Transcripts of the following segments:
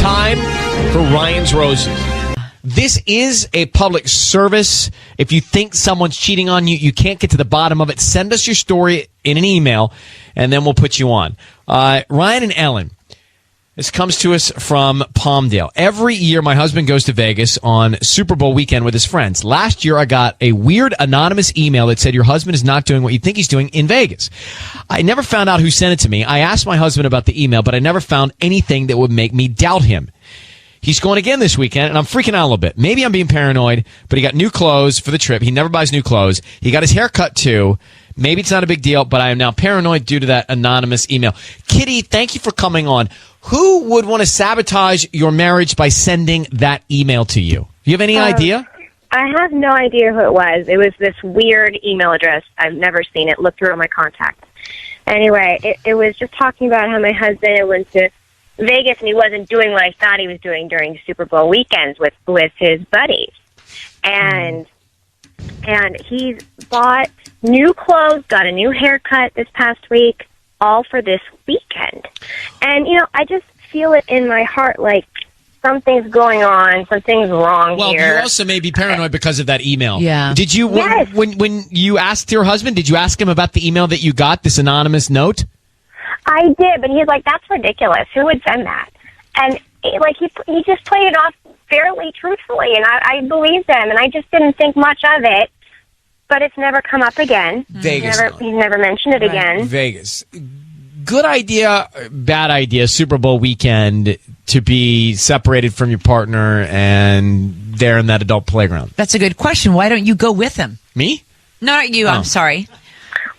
Time for Ryan's Roses. This is a public service. If you think someone's cheating on you, you can't get to the bottom of it, send us your story in an email, and then we'll put you on. Ryan and Ellen, this comes to us from Palmdale. Every year, my husband goes to Vegas on Super Bowl weekend with his friends. Last year, I got a weird anonymous email that said, your husband is not doing what you think he's doing in Vegas. I never found out who sent it to me. I asked my husband about the email, but I never found anything that would make me doubt him. He's going again this weekend, and I'm freaking out a little bit. Maybe I'm being paranoid, but he got new clothes for the trip. He never buys new clothes. He got his hair cut, too. Maybe it's not a big deal, but I am now paranoid due to that anonymous email. Kitty, thank you for coming on. Who would want to sabotage your marriage by sending that email to you? Do you have any idea? I have no idea who it was. It was this weird email address. I've never seen it. Look through all my contacts. Anyway, it was just talking about how my husband went to Vegas and he wasn't doing what I thought he was doing during Super Bowl weekends with his buddies. And he's bought new clothes, got a new haircut this past week, all for this weekend. And, I just feel it in my heart like something's going on, something's wrong here. Well, you also may be paranoid because of that email. Yeah. Did you, yes. when you asked your husband, did you ask him about the email that you got, this anonymous note? I did, but he's like, that's ridiculous. Who would send that? And, he just played it off fairly truthfully, and I believed him, and I just didn't think much of it. But it's never come up again. Vegas. He's never mentioned it again. Vegas. Good idea, bad idea, Super Bowl weekend to be separated from your partner and there in that adult playground? That's a good question. Why don't you go with him? Me? Not you, I'm sorry.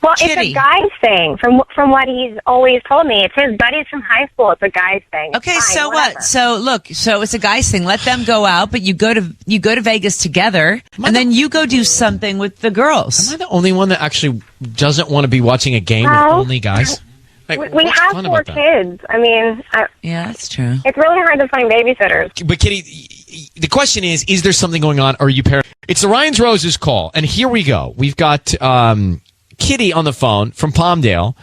Well, Kitty. It's a guy's thing. From what he's always told me, it's his buddies from high school. It's a guy's thing. It's Okay, fine, so whatever. what? So look, so it's a guy's thing. Let them go out, but you go to Vegas together, and then you go do something with the girls. Am I the only one that actually doesn't want to be watching a game with only guys? Like, we what's have fun 4 about that? kids. I mean, Yeah, that's true. it's really hard to find babysitters. But Kitty, the question is there something going on, or are you paranoid? It's the Ryan's Roses call, and here we go. We've got Kitty on the phone from Palmdale.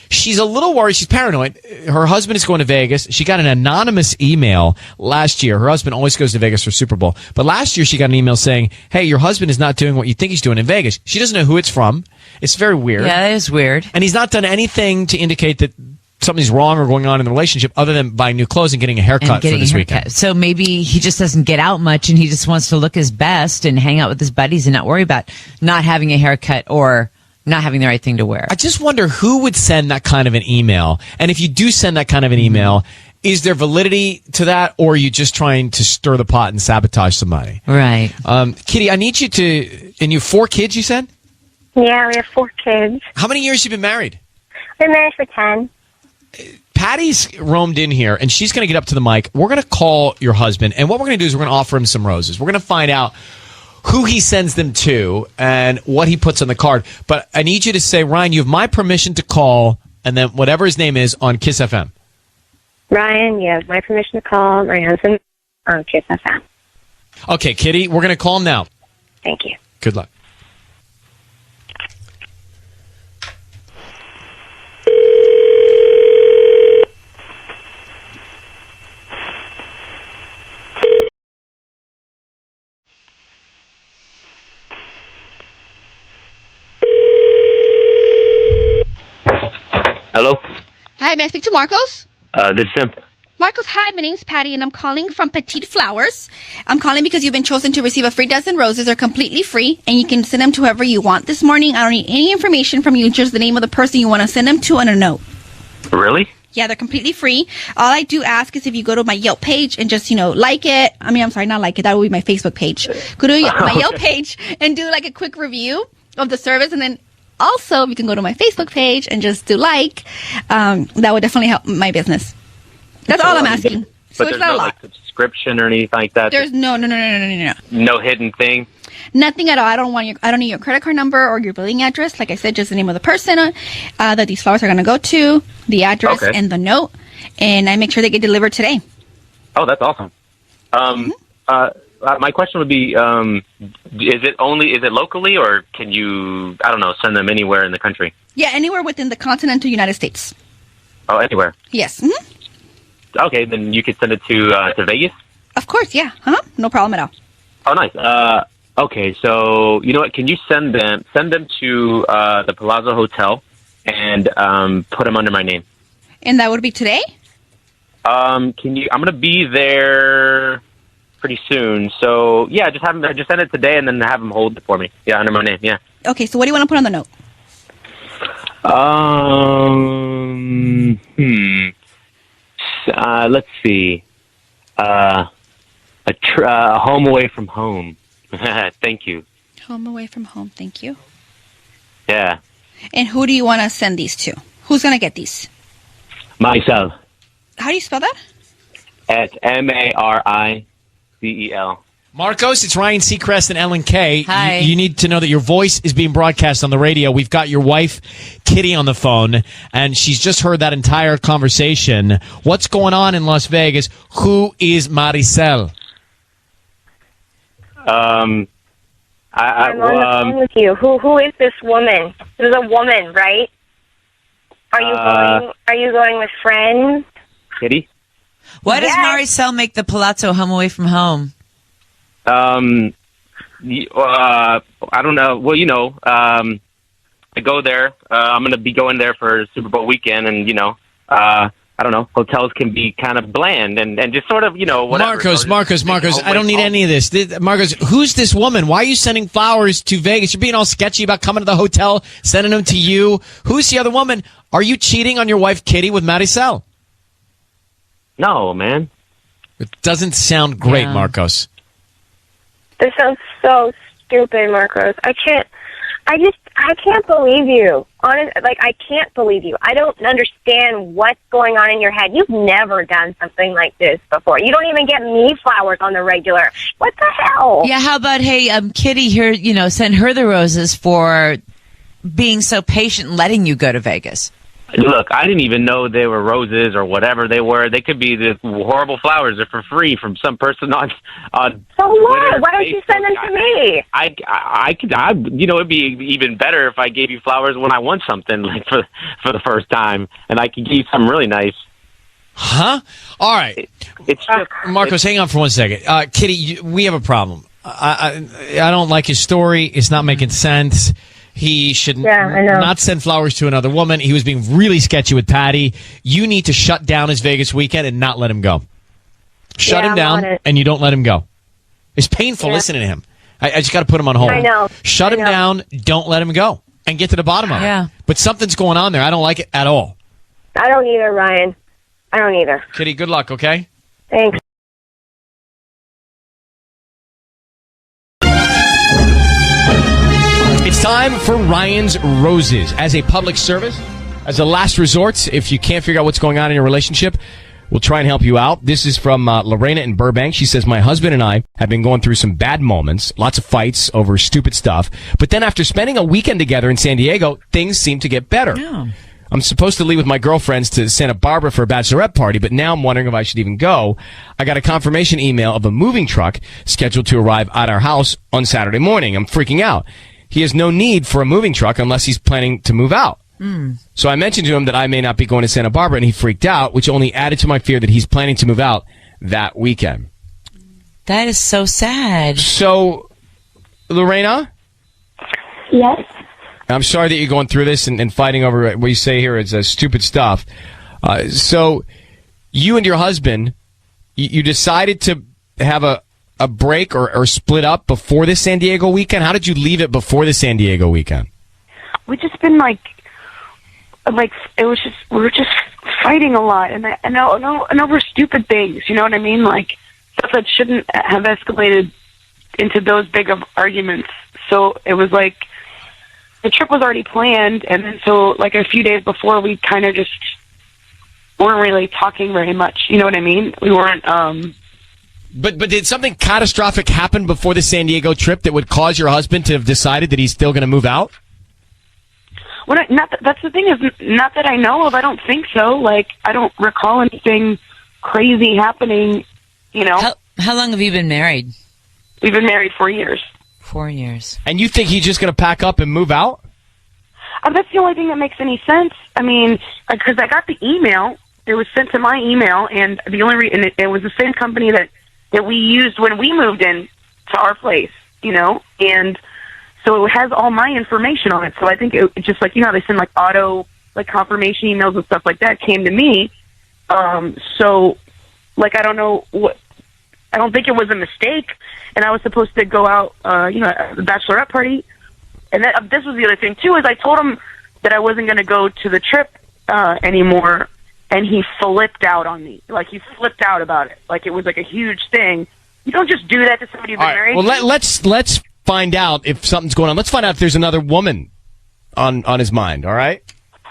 She's a little worried. She's paranoid. Her husband is going to Vegas. She got an anonymous email last year. Her husband always goes to Vegas for Super Bowl. But last year she got an email saying, hey, your husband is not doing what you think he's doing in Vegas. She doesn't know who it's from. It's very weird. Yeah, that is weird. And he's not done anything to indicate that something's wrong or going on in the relationship other than buying new clothes and getting a haircut for this weekend. So maybe he just doesn't get out much and he just wants to look his best and hang out with his buddies and not worry about not having a haircut or not having the right thing to wear. I just wonder who would send that kind of an email. And if you do send that kind of an email, is there validity to that, or are you just trying to stir the pot and sabotage somebody? Right. Kitty, I need you to, and you have 4 kids, you said? Yeah, we have 4 kids. How many years you been married? We've been married for 10. Patty's roamed in here, and she's going to get up to the mic. We're going to call your husband, and what we're going to do is we're going to offer him some roses. We're going to find out who he sends them to and what he puts on the card. But I need you to say, Ryan, you have my permission to call, and then whatever his name is on Kiss FM. Ryan, you have my permission to call my husband on Kiss FM. Okay, Kitty, we're going to call him now. Thank you. Good luck. Hello? Hi, may I speak to Marcos? This is Tim. Marcos, hi, my name's Patty, and I'm calling from Petite Flowers. I'm calling because you've been chosen to receive a free dozen roses. They're completely free, and you can send them to whoever you want this morning. I don't need any information from you, just the name of the person you want to send them to and a note. Really? Yeah, they're completely free. All I do ask is if you go to my Yelp page and just, like it. I mean, I'm sorry, not like it. That would be my Facebook page. Go to my Yelp page and do like a quick review of the service, and then also, you can go to my Facebook page and just do that would definitely help my business. That's all I'm asking. So But it's there's not no a lot. subscription or anything like that? There's no. No hidden thing? Nothing at all. I don't need your credit card number or your billing address. Like I said, just the name of the person that these flowers are going to go to, the address, Okay. and the note. And I make sure they get delivered today. Oh, that's awesome. My question would be, is it locally, or can you, send them anywhere in the country? Yeah, anywhere within the continental United States. Oh, anywhere. Yes. Mm-hmm. Okay, then you could send it to Vegas. Of course, yeah. No problem at all. Oh, nice. Okay, so you know what? Can you send them to the Palazzo Hotel and put them under my name? And that would be today? Can you? I'm gonna be there pretty soon, so yeah, just send it today and then have them hold it for me. Yeah, under my name. Yeah. Okay, so what do you want to put on the note? Let's see. A home away from home. Thank you. Home away from home, thank you. Yeah. And who do you want to send these to? Who's going to get these? Myself. How do you spell that? At Maricel. Marcos, it's Ryan Seacrest and Ellen Kay. Hi. You need to know that your voice is being broadcast on the radio. We've got your wife, Kitty, on the phone, and she's just heard that entire conversation. What's going on in Las Vegas? Who is Maricel? I'm on the phone with you. Who is this woman? This is a woman, right? Are you going with friends? Kitty? Why does Yes. Maricel make the Palazzo home away from home? I don't know. Well, I go there. I'm going to be going there for Super Bowl weekend, and I don't know. Hotels can be kind of bland and just sort of whatever. Marcos, I don't need any of this. Marcos, who's this woman? Why are you sending flowers to Vegas? You're being all sketchy about coming to the hotel, sending them to you. Who's the other woman? Are you cheating on your wife, Kitty, with Maricel? No, man. It doesn't sound great, Yeah. Marcos. This sounds so stupid, Marcos. I can't believe you. I can't believe you. I don't understand what's going on in your head. You've never done something like this before. You don't even get me flowers on the regular. What the hell? Yeah, how about, hey, Kitty here, send her the roses for being so patient and letting you go to Vegas. Look, I didn't even know they were roses or whatever they were. They could be the horrible flowers. They're for free from some person on. So what? Twitter, Why don't you send them to me? I could. It'd be even better if I gave you flowers when I want something, like for the first time, and I could give you something really nice. Huh? All right. It's just Marcos, hang on for 1 second. Kitty, we have a problem. I don't like his story. It's not making sense. He should I know. not send flowers to another woman. He was being really sketchy with Patty. You need to shut down his Vegas weekend and not let him go. Shut him I'm down, on it. and you don't let him go. It's painful listening to him. I just got to put him on hold. I know. Shut him down. Don't let him go. And get to the bottom of Yeah. it. But something's going on there. I don't like it at all. I don't either, Ryan. I don't either. Kitty, good luck, okay? Thanks. It's time for Ryan's Roses. As a public service, as a last resort, if you can't figure out what's going on in your relationship, we'll try and help you out. This is from Lorena in Burbank. She says, my husband and I have been going through some bad moments, lots of fights over stupid stuff. But then after spending a weekend together in San Diego, things seem to get better. Oh. I'm supposed to leave with my girlfriends to Santa Barbara for a bachelorette party, but now I'm wondering if I should even go. I got a confirmation email of a moving truck scheduled to arrive at our house on Saturday morning. I'm freaking out. He has no need for a moving truck unless he's planning to move out. So I mentioned to him that I may not be going to Santa Barbara, and he freaked out, which only added to my fear that he's planning to move out that weekend. That is so sad. So, Lorena? Yes. I'm sorry that you're going through this and fighting over what you say here is stupid stuff. So, you and your husband, you decided to have a break or split up before the San Diego weekend? How did you leave it before the San Diego weekend? We just been like it was just we were just fighting a lot and over stupid things. You know what I mean? Like stuff that shouldn't have escalated into those big of arguments. So it was like the trip was already planned, and then so like a few days before, we kind of just weren't really talking very much. You know what I mean? We weren't. But did something catastrophic happen before the San Diego trip that would cause your husband to have decided that he's still going to move out? That's the thing is, not that I know of. I don't think so. Like, I don't recall anything crazy happening, you know. How long have you been married? We've been married 4 years. 4 years. And you think he's just going to pack up and move out? That's the only thing that makes any sense. I mean, because I got the email It was sent to my email, and the only and it was the same company that we used when we moved in to our place, and so it has all my information on it. So I think it just like, they send like auto like confirmation emails and stuff like that came to me. So like, I don't know I don't think it was a mistake, and I was supposed to go out, at the bachelorette party. And this was the other thing too, is I told him that I wasn't going to go to the trip anymore, and he flipped out on me. Like, he flipped out about it. Like, it was like a huge thing. You don't just do that to somebody you've been married. Well, let's find out if something's going on. Let's find out if there's another woman on his mind. All right.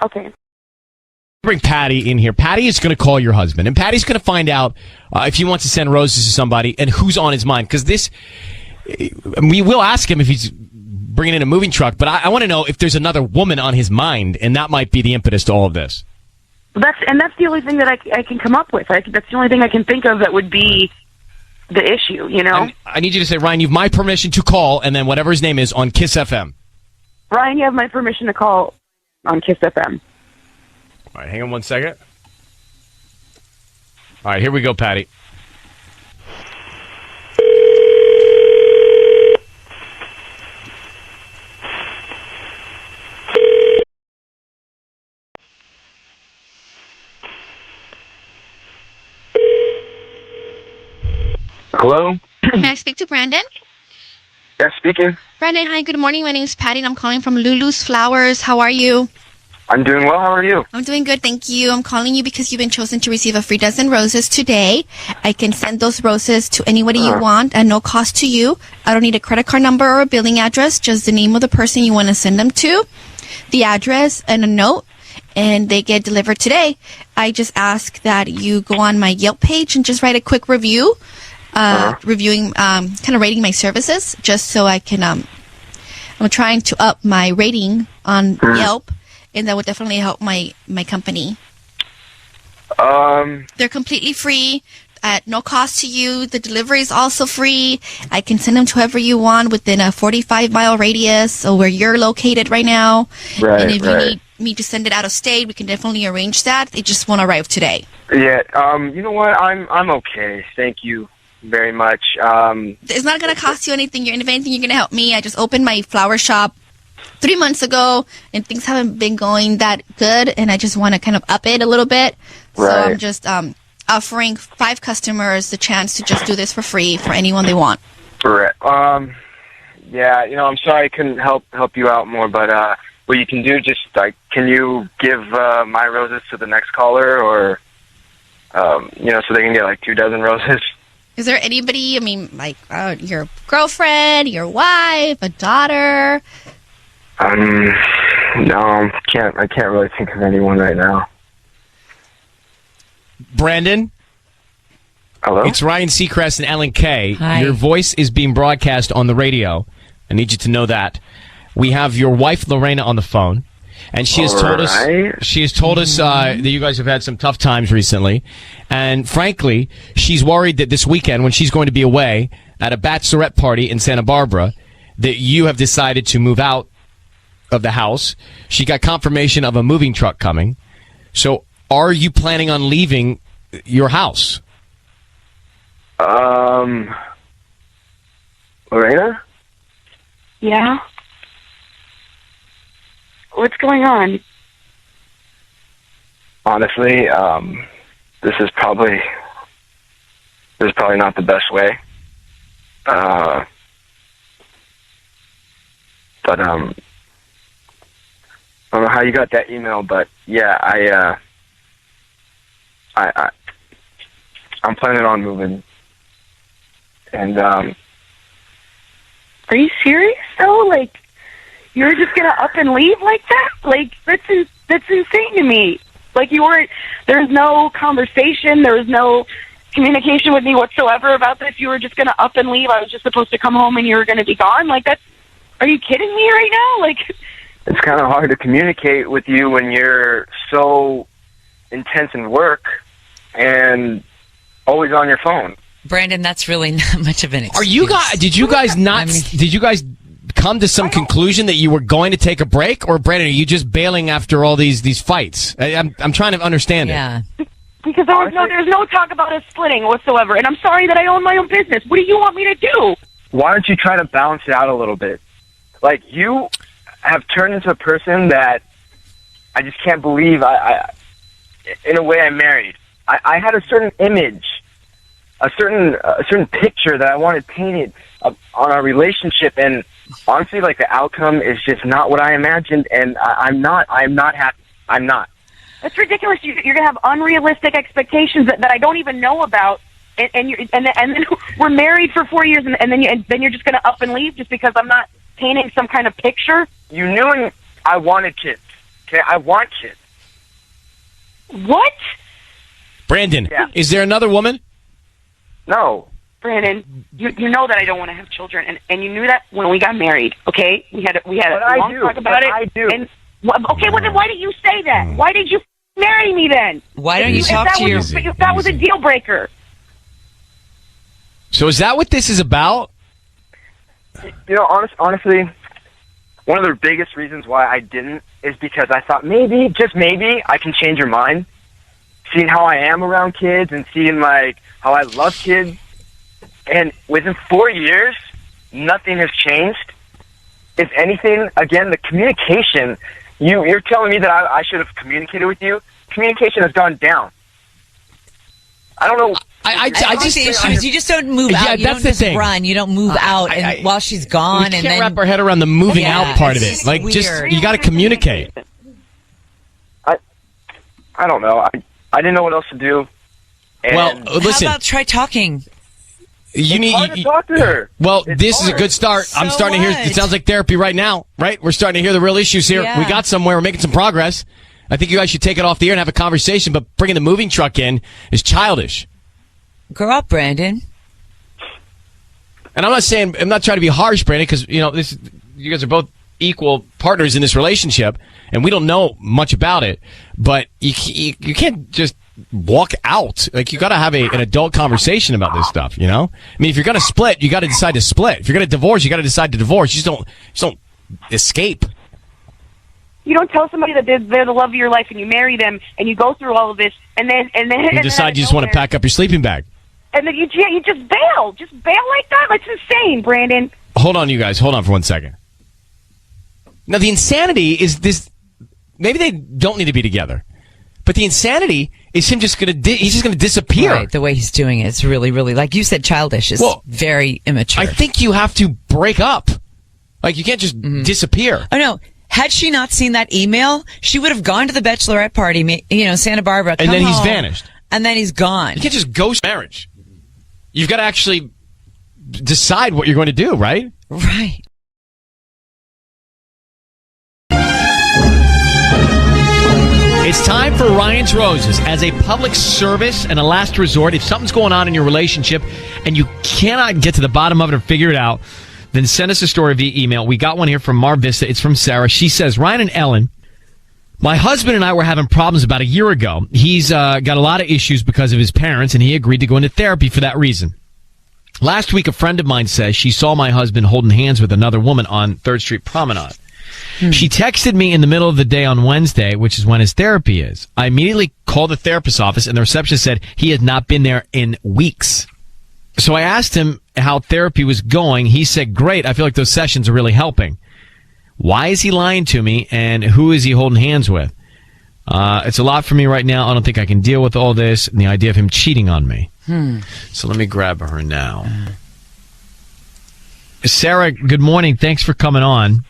Okay. Bring Patty in here. Patty is going to call your husband, and Patty's going to find out if he wants to send roses to somebody and who's on his mind. Because we will ask him if he's bringing in a moving truck, but I want to know if there's another woman on his mind, and that might be the impetus to all of this. That's the only thing that I can come up with. That's the only thing I can think of that would be the issue. I need you to say, Ryan, you've my permission to call, and then whatever his name is on Kiss FM. Ryan, you have my permission to call on Kiss FM. All right, hang on one second. All right, here we go, Patty. Hello? May I speak to Brandon? Yes, speaking. Brandon, hi, good morning. My name is Patty, and I'm calling from Lulu's Flowers. How are you? I'm doing well. How are you? I'm doing good, thank you. I'm calling you because you've been chosen to receive a free dozen roses today. I can send those roses to anybody you want at no cost to you. I don't need a credit card number or a billing address, just the name of the person you want to send them to, the address, and a note, and they get delivered today. I just ask that you go on my Yelp page and just write a quick review, reviewing, kind of rating my services, just so I can, I'm trying to up my rating on Yelp, and that would definitely help my company. They're completely free, at no cost to you. The delivery is also free. I can send them to whoever you want within a 45-mile radius, or where you're located right now. Right, and if you need me to send it out of state, we can definitely arrange that. They just won't arrive today. Yeah, you know what? I'm okay. Thank you very much. It's not going to cost you anything. If anything, you're going to help me. I just opened my flower shop 3 months ago, and things haven't been going that good, and I just want to kind of up it a little bit. So I'm just offering 5 customers the chance to just do this for free for anyone they want. Right. Yeah, I'm sorry I couldn't help you out more, but what you can do, just can you give my roses to the next caller, or so they can get like 2 dozen roses? Is there anybody, your girlfriend, your wife, a daughter? No, I can't really think of anyone right now. Brandon? Hello? It's Ryan Seacrest and Ellen Kay. Hi. Your voice is being broadcast on the radio. I need you to know that. We have your wife, Lorena, on the phone. And she has told us that you guys have had some tough times recently. And frankly, she's worried that this weekend, when she's going to be away at a bachelorette party in Santa Barbara, that you have decided to move out of the house. She got confirmation of a moving truck coming. So are you planning on leaving your house? Lorena? Yeah? What's going on? Honestly, this is probably not the best way. But I don't know how you got that email, but yeah, I'm planning on moving. And Are you serious though? Like, you're just gonna up and leave like that? Like, that's insane to me. Like, there was no conversation, there was no communication with me whatsoever about this. You were just gonna up and leave. I was just supposed to come home and you were gonna be gone. Like, are you kidding me right now? Like, it's kind of hard to communicate with you when you're so intense in work and always on your phone. Brandon, that's really not much of an excuse. Did you guys come to some conclusion that you were going to take a break, or Brandon, are you just bailing after all these fights? I'm trying to understand it. Yeah. Because there's no talk about us splitting whatsoever. And I'm sorry that I own my own business. What do you want me to do? Why don't you try to balance it out a little bit? Like, you have turned into a person that I just can't believe in a way I married. I had a certain image, a certain picture that I wanted painted on our relationship, and honestly, like, the outcome is just not what I imagined, and I'm not happy. I'm not. That's ridiculous. You're going to have unrealistic expectations that I don't even know about, and then we're married for 4 years, and then you're just going to up and leave just because I'm not painting some kind of picture. You knew I wanted kids. Okay, I want kids. What? Brandon, Yeah. is there another woman? No. Brandon, you know that I don't want to have children, and you knew that when we got married. Okay, we had a long talk about it. I do. And okay, well then why did you say that? Why did you marry me then? Why don't you talk to your... If that was a deal breaker. So is that what this is about? You know, honestly, one of the biggest reasons why I didn't is because I thought maybe, just maybe, I can change your mind. Seeing how I am around kids and seeing, like, how I love kids. And within 4 years, nothing has changed. If anything, again, the communication, you're telling me that I should have communicated with you. Communication has gone down. I don't know. I just the issue is you just don't move out. You that's don't the just thing. run. You don't move out and while she's gone. We and can't then wrap our head around the moving out part of it's it. Like, just weird. you got to communicate. I don't know. I didn't know what else to do. And Well, listen. How about try talking? You it's hard to talk to her. Well, It's this is a hard. good start. I'm So starting to hear. what? It sounds like therapy right now, right? We're starting to hear the real issues here. Yeah. We got somewhere. We're making some progress. I think you guys should take it off the air and have a conversation. But bringing the moving truck in is childish. Grow up, Brandon. And I'm not trying to be harsh, Brandon, because you guys are both equal partners in this relationship, and we don't know much about it. But you can't just walk out. Like, you got to have an adult conversation about this stuff. You know, I mean, if you're going to split, you got to decide to split. If you're going to divorce, you got to decide to divorce. You just don't escape. You don't tell somebody that they're the love of your life, and you marry them, and you go through all of this, and then You decide you just want to pack up your sleeping bag. and then you just bail like that. That's insane, Brandon. Hold on, you guys. Hold on for 1 second. Now, the insanity is this. Maybe they don't need to be together, but the insanity is him just going to he's just going to disappear. Right, the way he's doing it, it's really, really, like you said, childish. It's very immature. I think you have to break up. Like, you can't just disappear. Oh, no. Had she not seen that email, she would have gone to the bachelorette party, Santa Barbara. And then he's home, vanished. And then he's gone. You can't just ghost marriage. You've got to actually decide what you're going to do, right? Right. It's time for Ryan's Roses. As a public service and a last resort, if something's going on in your relationship and you cannot get to the bottom of it or figure it out, then send us a story via email. We got one here from Mar Vista. It's from Sarah. She says, Ryan and Ellen, my husband and I were having problems about a year ago. He's got a lot of issues because of his parents, and he agreed to go into therapy for that reason. Last week, a friend of mine says she saw my husband holding hands with another woman on 3rd Street Promenade. She texted me in the middle of the day on Wednesday, which is when his therapy is. I immediately called the therapist's office, and the receptionist said he had not been there in weeks. So I asked him how therapy was going. He said, great. I feel like those sessions are really helping. Why is he lying to me, and who is he holding hands with? It's a lot for me right now. I don't think I can deal with all this and the idea of him cheating on me. So let me grab her now. Sarah, good morning. Thanks for coming on.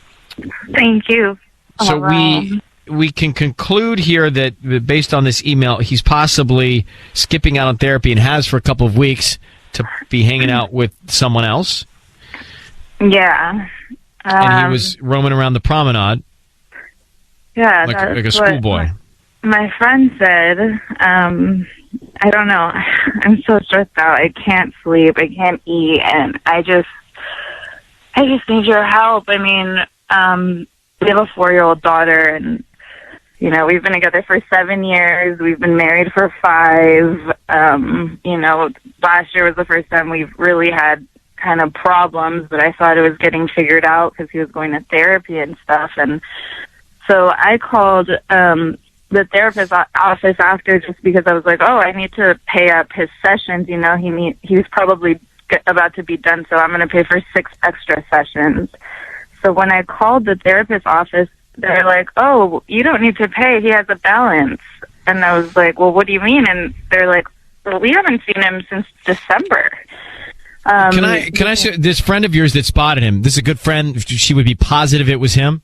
Thank you. So we can conclude here that based on this email, he's possibly skipping out on therapy and has for a couple of weeks to be hanging out with someone else. Yeah. And he was roaming around the promenade Yeah, like a schoolboy. My friend said, I don't know. I'm so stressed out. I can't sleep. I can't eat. And I just need your help. I mean, we have a 4-year-old daughter, and, we've been together for 7 years. We've been married for 5. Last year was the first time we've really had kind of problems, but I thought it was getting figured out because he was going to therapy and stuff. And so I called the therapist's office after, just because I was like, oh, I need to pay up his sessions. You know, he's probably about to be done, so I'm going to pay for 6 extra sessions. So when I called the therapist's office, they're like, oh, you don't need to pay. He has a balance. And I was like, well, what do you mean? And they're like, well, we haven't seen him since December. Can I say, this friend of yours that spotted him, this is a good friend, she would be positive it was him?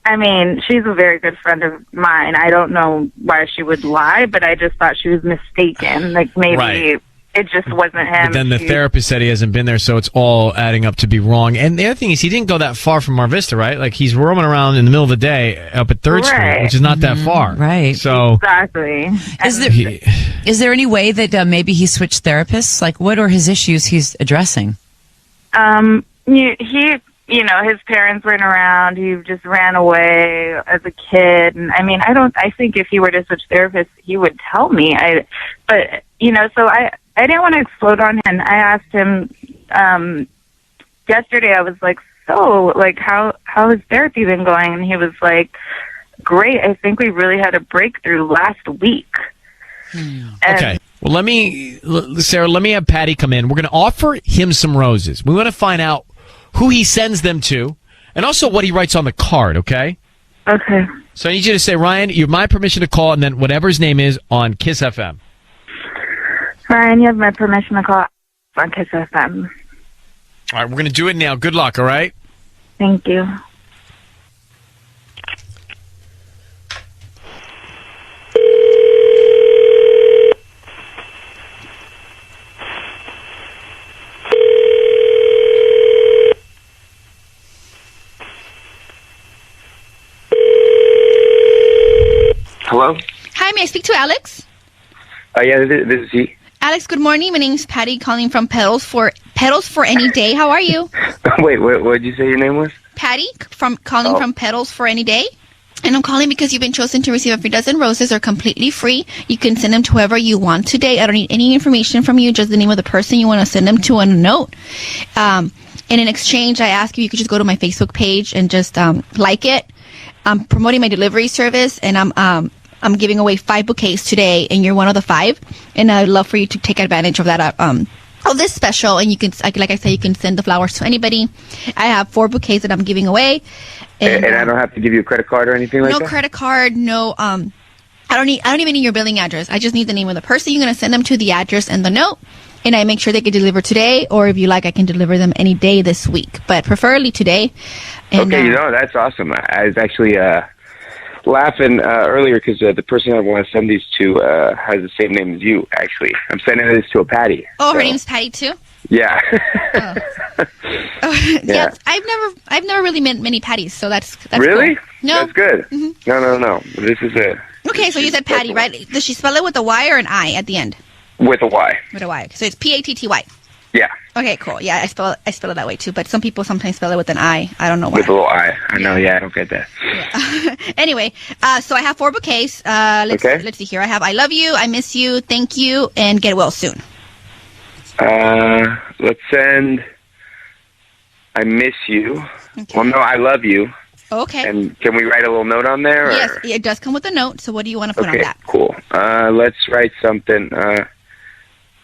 I mean, she's a very good friend of mine. I don't know why she would lie, but I just thought she was mistaken. Like, maybe Right. it just wasn't him. But then the therapist said he hasn't been there, so it's all adding up to be wrong. And the other thing is, he didn't go that far from Mar Vista, right? Like, he's roaming around in the middle of the day up at 3rd Street, which is not that far. Right. So, Exactly. Is there any way that maybe he switched therapists? Like, what are his issues he's addressing? He, you know, his parents weren't around. He just ran away as a kid. And I mean, I think if he were to switch therapists, he would tell me. But, you know, so I didn't want to explode on him. I asked him, yesterday, I was like, so, like, how has therapy been going? And he was like, great. I think we really had a breakthrough last week. okay. Well, Sarah, let me have Patty come in. We're going to offer him some roses. We want to find out who he sends them to, and also what he writes on the card, okay? Okay. So I need you to say, Ryan, you have my permission to call, and then whatever his name is on Kiss FM. Ryan, you have my permission to call on Kiss FM. All right, we're going to do it now. Good luck, all right? Thank you. Hello? Hi, may I speak to Alex? Yeah, this is he. Alex, good morning. My name's Patty, calling from Pedals for Any Day. How are you? Wait, what did you say your name was? Patty, calling from Pedals for Any Day. And I'm calling because you've been chosen to receive a free dozen roses. They're completely free. You can send them to whoever you want today. I don't need any information from you, just the name of the person you want to send them to and a note. And in exchange, I ask you could just go to my Facebook page and just like it. I'm promoting my delivery service, and I'm giving away 5 bouquets today, and you're one of the 5. And I'd love for you to take advantage of that. Of this special, and you can, like I said, you can send the flowers to anybody. I have 4 bouquets that I'm giving away, and I don't have to give you a credit card or anything like that. No credit card, no. I don't even need your billing address. I just need the name of the person you're going to send them to, the address, and the note. And I make sure they get delivered today, or if you like, I can deliver them any day this week, but preferably today. And, okay, that's awesome. I was actually laughing earlier because the person I want to send these to has the same name as you. Actually, I'm sending this to a Patty. Oh, her name's Patty too. Yeah. Yeah. I've never really met many Patties, so that's really cool. No, that's good. Mm-hmm. No. This is a. Okay, so you said Patty, right? Does she spell it with a Y or an I at the end? With a Y. With a Y. So it's Patty. Yeah. Okay, cool. Yeah, I spell it that way too. But some people sometimes spell it with an I. I don't know why. With a little I. I know. Yeah, I don't get that. Yeah. Anyway, so I have 4 bouquets. Let's see here. I have I love you, I miss you, thank you, and get well soon. Let's send I miss you. Okay. Well, no, I love you. Okay. And can we write a little note on there? Yes, or? it does come with a note. So what do you want to put on that? Cool. Let's write something.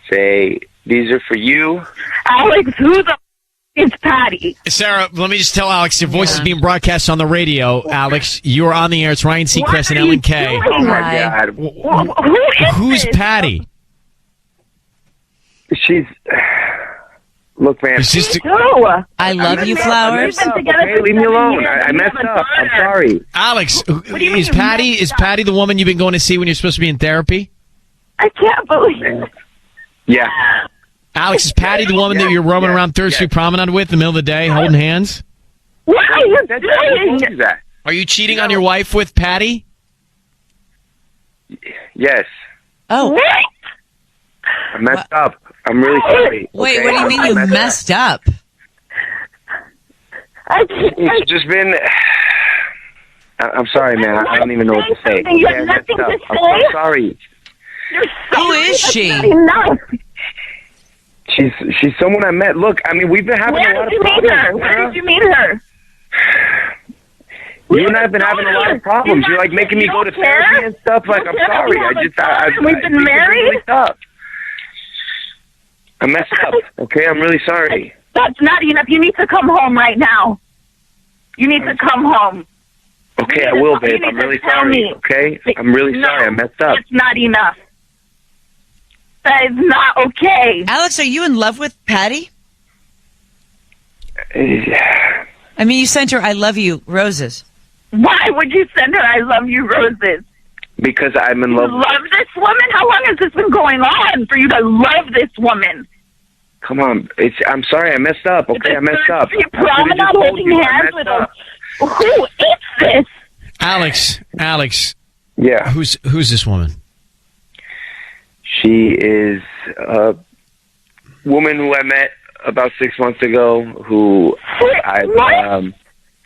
Say, these are for you. Alex, who the is Patty? Sarah, let me just tell Alex, your voice is being broadcast on the radio. Alex, you are on the air. It's Ryan Seacrest and Ellen K. Oh, my God. Who's Patty? She's... Look, man. It's just I love you, flowers. Okay, leave me alone. I messed up. I'm sorry. Alex, is Patty the woman you've been going to see when you're supposed to be in therapy? I can't believe it. Yeah. Alex, is Patty the woman that you're roaming around 3rd Street Promenade with in the middle of the day, holding hands? What are you doing? That? Are you cheating on your wife with Patty? Yes. Oh. What? I messed up. I'm really sorry. Wait, okay? what do you mean you messed up? It's just been... I'm sorry, man. I don't even know what to say. You have nothing to say? I'm so sorry. Who is she? Enough. She's someone I met. Look, I mean, we've been having a lot of problems. Where did you meet her? You and I have been having a lot of problems. You're like making me go to therapy and stuff. Like, I'm sorry. We've been married. Really tough. I messed up. Okay, I'm really sorry. That's not enough. You need to come home right now. You need to come home. Okay, I will, babe. I'm really sorry. Okay? I'm really sorry. I messed up. It's not enough. That is not okay. Alex, are you in love with Patty? Yeah. I mean, you sent her "I love you" roses. Why would you send her "I love you" roses? Because I'm in love. You love this woman? How long has this been going on for you to love this woman? Come on. I'm sorry. I messed up. Okay, I messed up. You promenade holding hands with him. Who is this? Alex. Yeah. Who's this woman? She is a woman who I met about 6 months ago.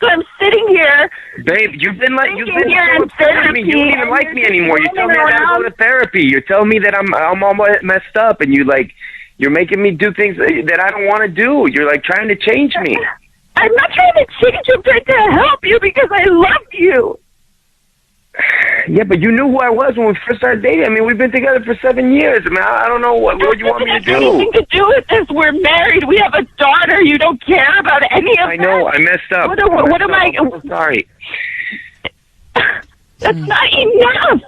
So I'm sitting here. Babe, you've been here in therapy. You don't even like me anymore. You tell me I gotta go to therapy. You're telling me that I'm all messed up, and you're making me do things that I don't want to do. You're like trying to change me. I'm not trying to change you. I'm trying to help you because I love you. Yeah, but you knew who I was when we first started dating. I mean, we've been together for 7 years. I mean, I don't know what you want me to do. Nothing to do with this. We're married. We have a daughter. You don't care about any of that. I know. I messed up. What am I? I'm so sorry. That's not enough.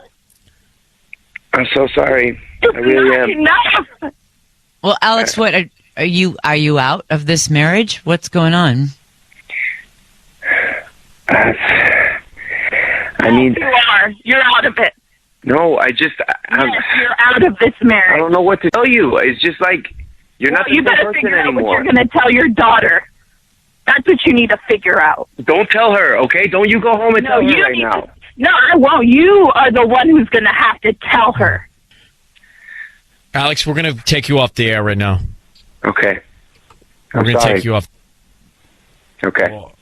I'm so sorry. I really am. Enough. Well, Alex, what are you out of this marriage? What's going on? You are. You're out of it. No, yes, you're out of this marriage. I don't know what to tell you. It's just like you're not the same person figure out anymore. what you're going to tell your daughter. That's what you need to figure out. Don't tell her, okay? Don't you go home and tell her right now. No, I won't. You are the one who's going to have to tell her. Alex, we're going to take you off the air right now. Okay. We're going to take you off. Okay. Well,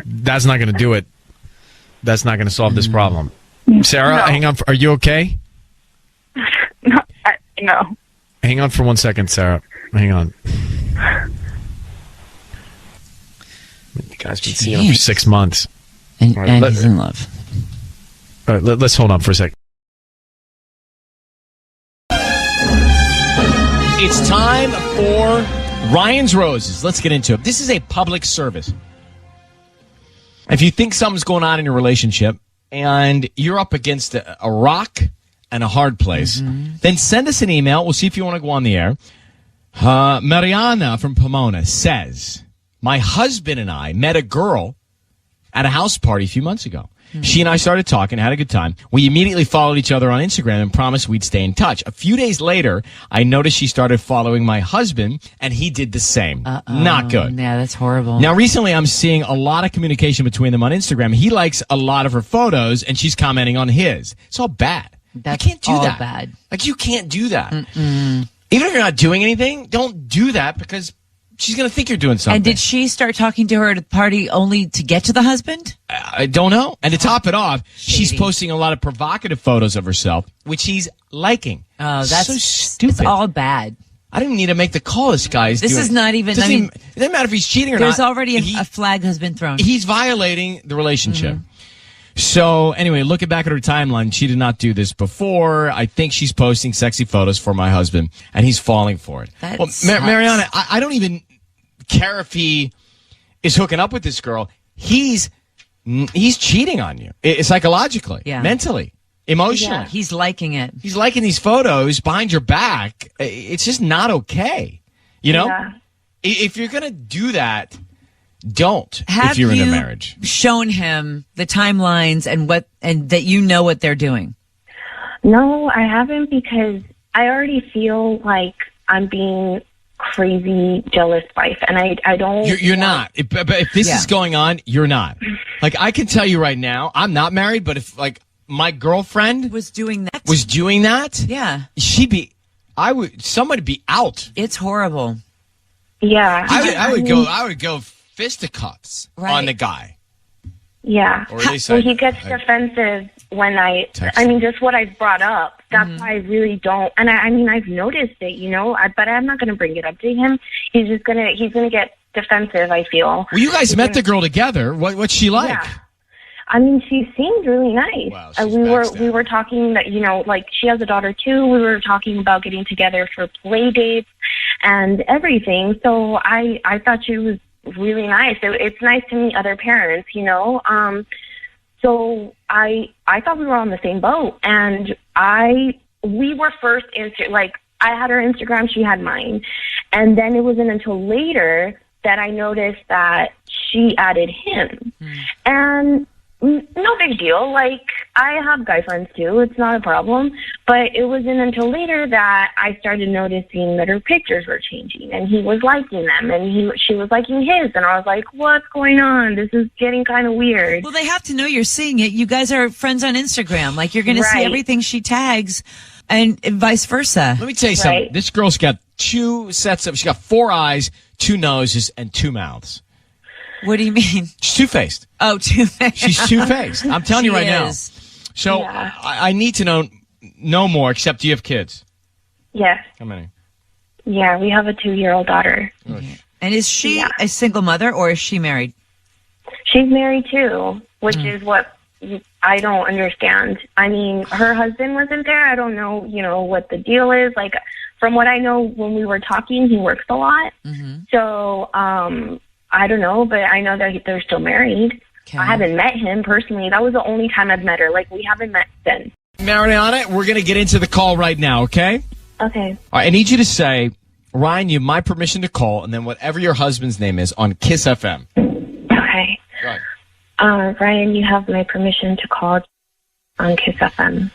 that's not going to do it. That's not going to solve this problem. Sarah, hang on. Are you okay? No. Hang on for 1 second, Sarah. Hang on. You guys been seeing him for 6 months. And he's in love. All right, let's hold on for a second. It's time for Ryan's Roses. Let's get into it. This is a public service. If you think something's going on in your relationship and you're up against a rock and a hard place, then send us an email. We'll see if you want to go on the air. Mariana from Pomona says, my husband and I met a girl at a house party a few months ago. She and I started talking, had a good time. We immediately followed each other on Instagram and promised we'd stay in touch. A few days later, I noticed she started following my husband, and he did the same. Not good. Yeah, that's horrible. Now, recently, I'm seeing a lot of communication between them on Instagram. He likes a lot of her photos, and she's commenting on his. It's all bad. That's you can't do all that. bad. Like, you can't do that. Even if you're not doing anything, don't do that because she's going to think you're doing something. And did she start talking to her at a party only to get to the husband? I don't know. And to top it off, she's posting a lot of provocative photos of herself, which he's liking. Oh, that's so stupid. It's all bad. I didn't need to make the call. This guy's This doing. is not even. It doesn't matter if he's cheating or not. There's already a flag has been thrown. He's violating the relationship. So anyway, looking back at her timeline, she did not do this before. I think she's posting sexy photos for my husband, and he's falling for it. That sucks. Mariana, I don't even care if he is hooking up with this girl. He's cheating on you psychologically, mentally, emotionally. Yeah, he's liking it. He's liking these photos behind your back. It's just not okay. You know, if you're going to do that, don't. If you're in a marriage, shown him the timelines and that you know what they're doing. No, I haven't because I already feel like I'm being crazy jealous wife, and I don't. You're not. But if this is going on, you're not. Like, I can tell you right now, I'm not married, but if like my girlfriend was doing that, yeah, someone would be out. It's horrible. Yeah, I would go fisticuffs on the guy. Yeah. Or at least he gets defensive when I mean, just what I brought up. That's why I really don't. And I mean, I've noticed it, you know, but I'm not going to bring it up to him. He's going to get defensive, I feel. Well, you guys met the girl together. What's she like? I mean, she seemed really nice. Wow, she's we were talking that, like she has a daughter too. We were talking about getting together for play dates and everything. So I thought she was really nice. It's nice to meet other parents, So I thought we were on the same boat, and we were first I had her Instagram, she had mine, and then it wasn't until later that I noticed that she added him, and no big deal. Like, I have guy friends too; it's not a problem. But it wasn't until later that I started noticing that her pictures were changing, and he was liking them, and she was liking his, and I was like, "What's going on? This is getting kind of weird." Well, they have to know you're seeing it. You guys are friends on Instagram. Like, you're going to see everything she tags, and vice versa. Let me tell you something. This girl's got she got 4 eyes, 2 noses, and 2 mouths. What do you mean? She's two-faced. Oh, two-faced. She's two-faced. I'm telling you right now. So Yeah. I need to know more, except do you have kids? Yes. How many? Yeah, we have a 2-year-old daughter. And is she a single mother, or is she married? She's married too, which is what I don't understand. I mean, her husband wasn't there. I don't know, what the deal is. Like, from what I know, when we were talking, he works a lot. So, I don't know, but I know that they're still married. Okay. I haven't met him personally. That was the only time I've met her. Like, we haven't met since. Mariana, we're going to get into the call right now, okay? Okay. All right, I need you to say, Ryan, you have my permission to call, and then whatever your husband's name is on Kiss FM. Okay. Go ahead. Ryan, you have my permission to call on Kiss FM.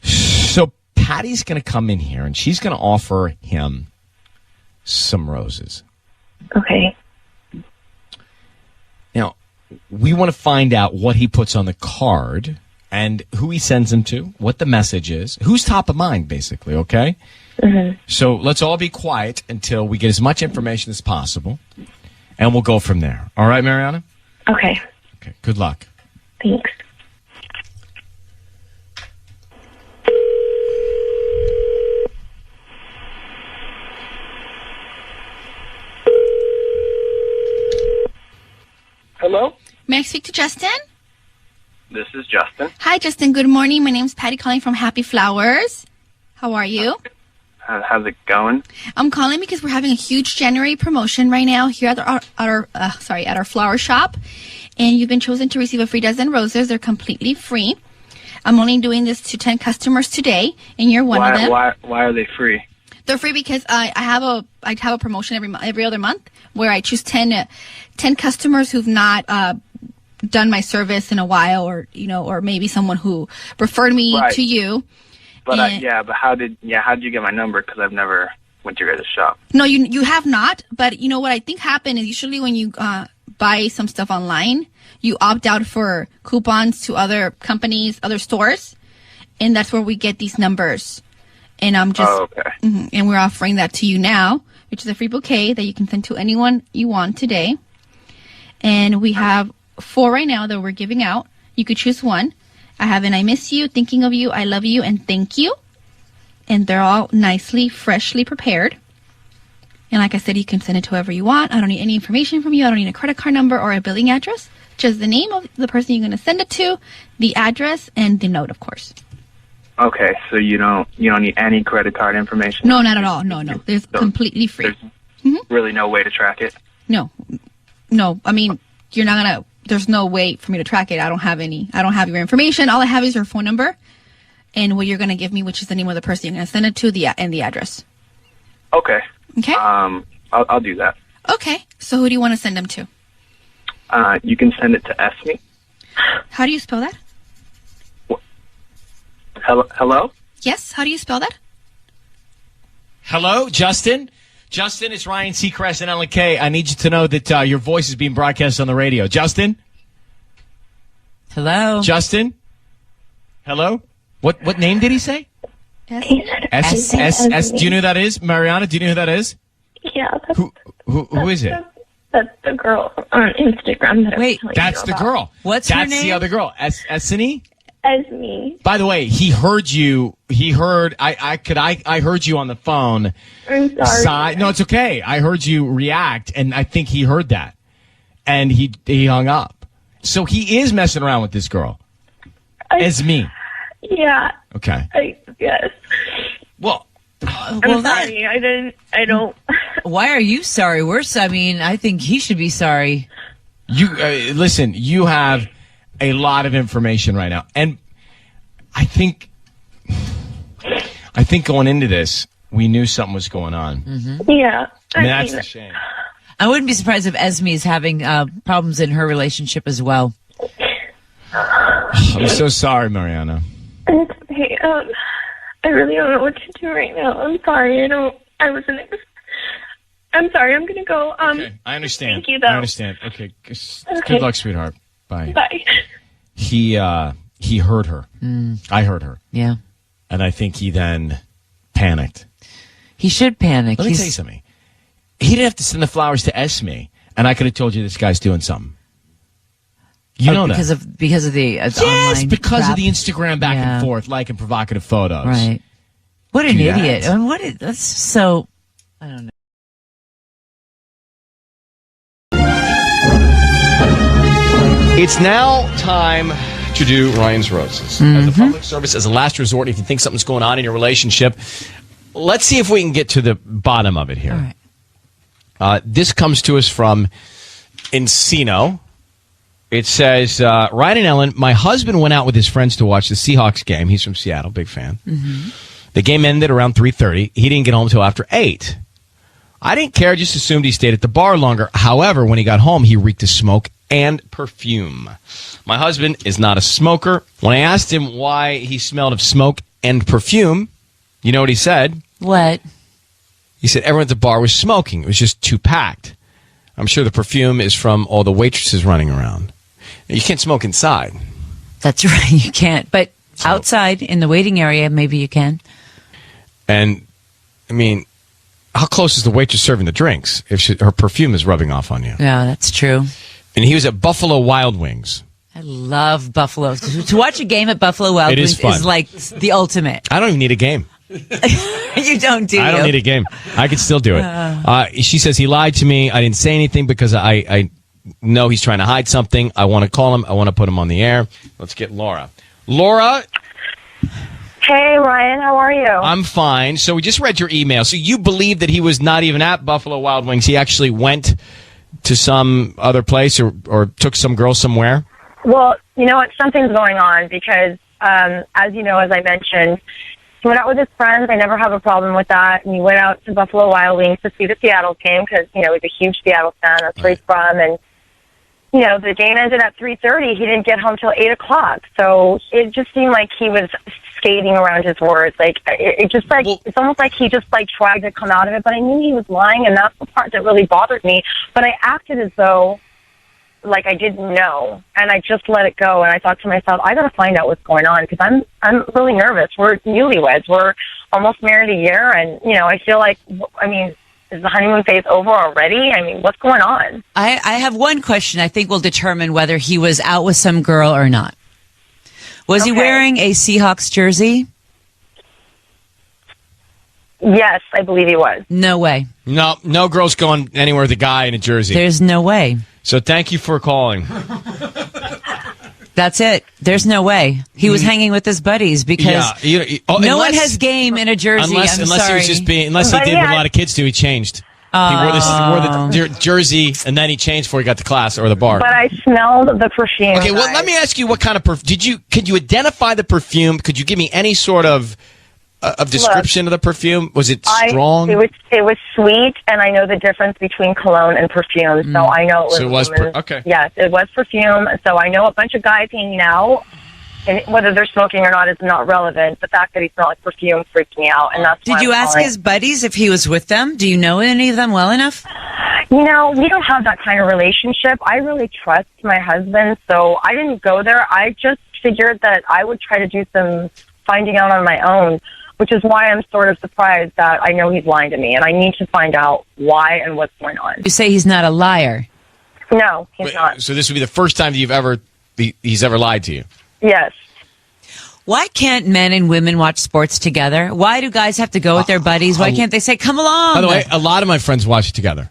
So Patty's going to come in here, and she's going to offer him some roses. Okay. Now, we want to find out what he puts on the card and who he sends them to, what the message is, who's top of mind, basically, okay? So let's all be quiet until we get as much information as possible, and we'll go from there. All right, Mariana? Okay. Okay, good luck. Thanks. Hello? May I speak to Justin? This is Justin. Hi, Justin. Good morning. My name's Patty calling from Happy Flowers. How are you? How's it going? I'm calling because we're having a huge January promotion right now here at our flower shop, and you've been chosen to receive a free dozen roses. They're completely free. I'm only doing this to 10 customers today, and you're one of them. Why are they free? They're free because I have a promotion every other month where I choose 10 customers who've not done my service in a while, or maybe someone who referred me to you. But but how did you get my number? Because I've never went to your guys' shop. No, you have not. But you know what I think happened is usually when you buy some stuff online, you opt out for coupons to other companies, other stores, and that's where we get these numbers. And I'm just, and we're offering that to you now, which is a free bouquet that you can send to anyone you want today. And we have 4 right now that we're giving out. You could choose one. I have an I miss you, thinking of you, I love you, and thank you. And they're all nicely, freshly prepared. And like I said, you can send it to whoever you want. I don't need any information from you. I don't need a credit card number or a billing address. Just the name of the person you're going to send it to, the address, and the note, of course. Okay, so you don't need any credit card information? No, not at all. No. There's completely free. There's really no way to track it? No. I mean, you're not going to, there's no way for me to track it. I don't have your information. All I have is your phone number and what you're going to give me, which is the name of the person you're going to send it to, and the address. Okay. Okay? I'll do that. Okay. So who do you want to send them to? You can send it to Esme. How do you spell that? Hello? Yes. How do you spell that? Hello, Justin? Justin, it's Ryan Seacrest and Ellen Kay. I need you to know that your voice is being broadcast on the radio. Justin? Hello? Justin? Hello? What name did he say? S. Do you know who that is? Mariana, do you know who that is? Yeah. Who is it? That's the girl on Instagram that I was telling That's you the about. girl. What's her name? That's the other girl. Esme? Esme. By the way, he heard you. I heard you on the phone. I'm sorry. No, it's okay. I heard you react, and I think he heard that, and he hung up. So he is messing around with this girl. Esme. Yeah. Okay. Yes. Well, I'm sorry. I don't. Why are you sorry? I think he should be sorry. You listen. You have a lot of information right now, and I think going into this, we knew something was going on. Mm-hmm. Yeah. I mean, that's a shame. I wouldn't be surprised if Esme is having problems in her relationship as well. I'm so sorry, Mariana. It's okay. I really don't know what to do right now. I'm sorry. I'm sorry. I'm gonna go. Okay, I understand. Thank you, though. I understand. Okay. Good luck, sweetheart. Bye. Bye. He heard her. I heard her. Yeah. And I think he then panicked. He should panic. Let me tell you something. He didn't have to send the flowers to Esme, and I could have told you this guy's doing something. You know because that. Because of the online because crap. of the Instagram back and forth, liking provocative photos. Right. What an Do idiot. that. I mean, that's so, I don't know. It's now time to do Ryan's Roses. As a public service, as a last resort, if you think something's going on in your relationship, let's see if we can get to the bottom of it here. All right. This comes to us from Encino. It says, Ryan and Ellen, my husband went out with his friends to watch the Seahawks game. He's from Seattle, big fan. Mm-hmm. The game ended around 3:30. He didn't get home until after 8. I didn't care, just assumed he stayed at the bar longer. However, when he got home, he reeked of smoke and perfume. My husband is not a smoker. When I asked him why he smelled of smoke and perfume, you know what he said? What? He said everyone at the bar was smoking. It was just too packed. I'm sure the perfume is from all the waitresses running around. You can't smoke inside. That's right. You can't. But outside in the waiting area, maybe you can. And, I mean, how close is the waitress serving the drinks if her perfume is rubbing off on you? Yeah, that's true. And he was at Buffalo Wild Wings. I love Buffalo. To watch a game at Buffalo Wild Wings is like the ultimate. I don't even need a game. You don't, do you? I don't need a game. I could still do it. She says he lied to me. I didn't say anything because I know he's trying to hide something. I want to call him. I want to put him on the air. Let's get Laura. Laura. Hey, Ryan. How are you? I'm fine. So we just read your email. So you believe that he was not even at Buffalo Wild Wings. He actually went to some other place or took some girl somewhere? Well, you know what? Something's going on because, as you know, as I mentioned, he went out with his friends. I never have a problem with that. And he went out to Buffalo Wild Wings to see the Seattle game because, you know, he's a huge Seattle fan. That's where he's from. And, you know, the game ended at 3:30. He didn't get home till 8 o'clock. So it just seemed like he was skating around his words. Like, it just like, it's almost like he just like tried to come out of it. But I knew he was lying, and that's the part that really bothered me. But I acted as though like I didn't know, and I just let it go. And I thought to myself, I got to find out what's going on because I'm really nervous. We're newlyweds. We're almost married a year, and you know, I feel like, I mean, is the honeymoon phase over already? I mean, what's going on? I have one question I think will determine whether he was out with some girl or not. Was he wearing a Seahawks jersey? Yes, I believe he was. No way. No girl's going anywhere with a guy in a jersey. There's no way. So thank you for calling. That's it. There's no way. He was hanging with his buddies because no one has game in a jersey. Unless he was just being, unless he did what a lot of kids do, he changed. He wore the jersey and then he changed before he got to class or the bar. But I smelled the perfume. Okay, well, let me ask you what kind of perfume. Could you identify the perfume? Could you give me any sort of description of the perfume? Was it strong? It was sweet, and I know the difference between cologne and perfume, so I know it was. So it was okay. Yes, it was perfume. So I know a bunch of guys hanging out, and whether they're smoking or not is not relevant. The fact that he smelled like perfume freaked me out, and that's. Did you ask his buddies if he was with them? Do you know any of them well enough? You know, we don't have that kind of relationship. I really trust my husband, so I didn't go there. I just figured that I would try to do some finding out on my own, which is why I'm sort of surprised that I know he's lying to me, and I need to find out why and what's going on. You say he's not a liar. No, he's not. So this would be the first time that he's ever lied to you? Yes. Why can't men and women watch sports together? Why do guys have to go with their buddies? Why can't they say, come along? By the way, a lot of my friends watch it together.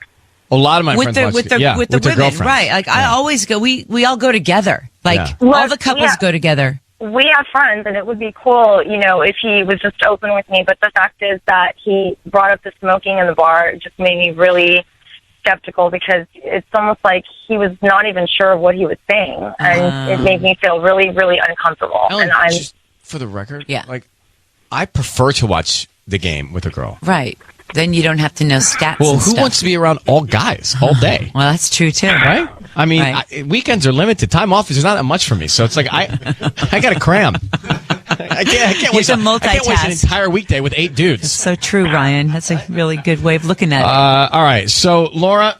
A lot of my with friends the watch with the their women, girlfriends. right? Like I always go. We all go together. Like Yeah. all the couples go together. We have friends, and it would be cool, if he was just open with me. But the fact is that he brought up the smoking in the bar. It just made me really skeptical because it's almost like he was not even sure of what he was saying, and it made me feel really, really uncomfortable. Ellen, and I'm just for the record, Yeah. like I prefer to watch the game with a girl. Right. Then you don't have to know stats. Well, and who stuff. wants to be around all guys all day? Well, that's true too. Right? I mean, Right. weekends are limited. Time off is not that much for me, so it's like I got to cram. I can't waste to I can't waste an multitask. entire weekday with 8 dudes. So true, Ryan. That's a really good way of looking at it. All right, so Laura,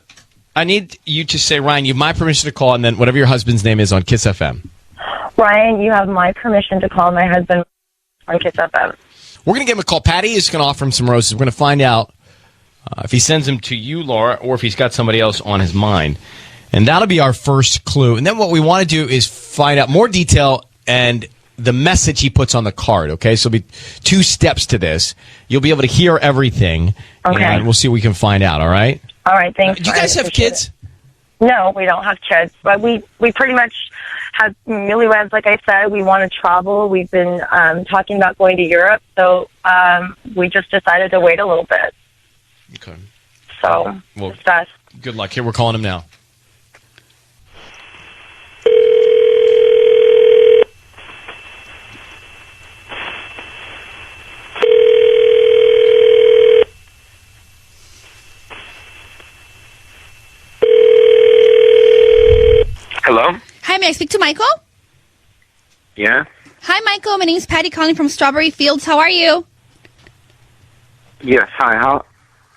I need you to say, Ryan, you have my permission to call, and then whatever your husband's name is on Kiss FM. Ryan, you have my permission to call my husband on Kiss FM. We're going to give him a call. Patty is going to offer him some roses. We're going to find out if he sends them to you, Laura, or if he's got somebody else on his mind. And that'll be our first clue. And then what we want to do is find out more detail and the message he puts on the card, okay? So it'll be 2 steps to this. You'll be able to hear everything, and we'll see what we can find out, all right? All right, thanks. Do you guys have kids? No, we don't have kids, but we pretty much have newlyweds. Like I said, we want to travel. We've been talking about going to Europe, so we just decided to wait a little bit. Okay. So, Well, it's best. good luck. Here, we're calling him now. Hello? Hi, may I speak to Michael? Yeah? Hi, Michael. My name's Patty calling from Strawberry Fields. How are you? Yes, hi.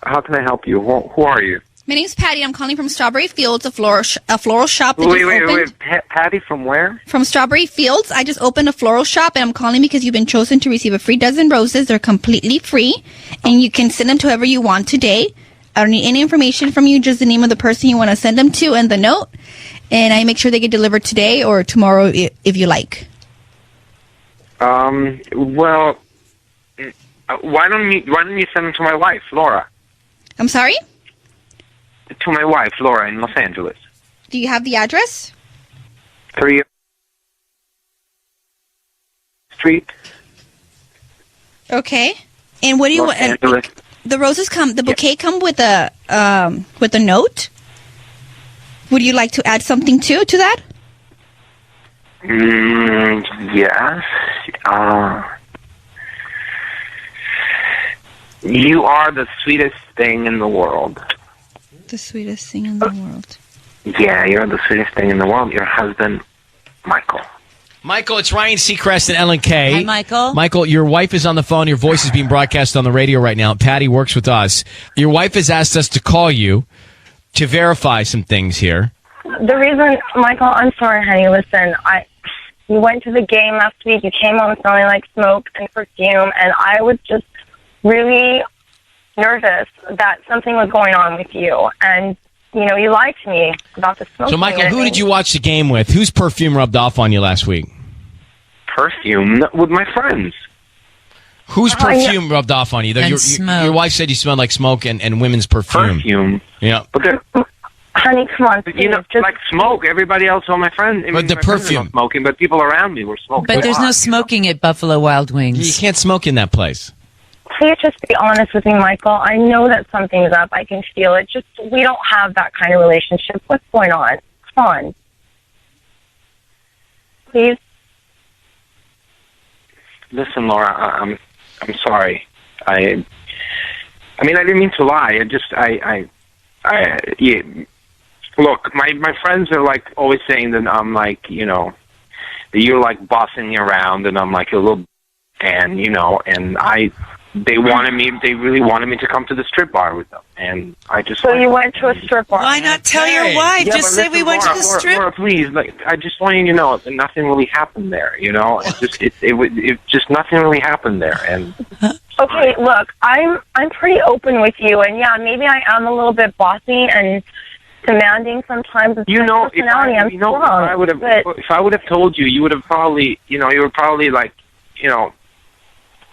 How can I help you? Who are you? My name's Patty. I'm calling from Strawberry Fields, a floral shop that just opened. Wait. Patty from where? From Strawberry Fields. I just opened a floral shop, and I'm calling because you've been chosen to receive a free dozen roses. They're completely free, and you can send them to whoever you want today. I don't need any information from you, just the name of the person you want to send them to and the note. And I make sure they get delivered today or tomorrow if you like. Well, why don't you send them to my wife, Laura? I'm sorry? To my wife, Laura, in Los Angeles. Do you have the address? 3 Street, Okay. And what do you Los want? Angeles. The roses the bouquet come with a note. Would you like to add something to that? Yes. You are the sweetest thing in the world. The sweetest thing in the world. Yeah, you're the sweetest thing in the world. Your husband, Michael. Michael, it's Ryan Seacrest and Ellen Kay. Hi, Michael. Michael, your wife is on the phone. Your voice is being broadcast on the radio right now. Patty works with us. Your wife has asked us to call you to verify some things here. The reason, Michael, I'm sorry, honey. Listen, you went to the game last week. You came home smelling like smoke and perfume, and I was just really nervous that something was going on with you. And, you lied to me about the smoking. So, Michael, who did you watch the game with? Whose perfume rubbed off on you last week? Perfume with my friends. Whose perfume rubbed off on you? And smoke. Your wife said you smelled like smoke and women's perfume. Perfume. Yeah. But Honey, come on, please. like smoke. Everybody else, all my friends. But the my friends were perfume. not smoking, but people around me were smoking. But there's no You smoking at Buffalo Wild You Wings. can't smoke in that place. Please just be honest with me, Michael. I know that something's up. I can feel it. Just, we don't have that kind of relationship. What's going on? Come on. Please. Listen, Laura, I'm sorry. I mean, I didn't mean to lie. Yeah. Look, my friends are like always saying that I'm like, that you're like bossing me around, and I'm like a little, and and they really wanted me to come to the strip bar with them, and I just. So you went to a strip bar. Why not tell your wife? Yeah, Just but say we listen, went to Laura, the strip. Laura, please, I just want you to know that nothing really happened there. It just nothing really happened there, and. Okay, look, I'm pretty open with you, and yeah, maybe I am a little bit bossy and demanding sometimes. It's my personality. I'm strong, if I would have told you, you would have probably, you were probably like,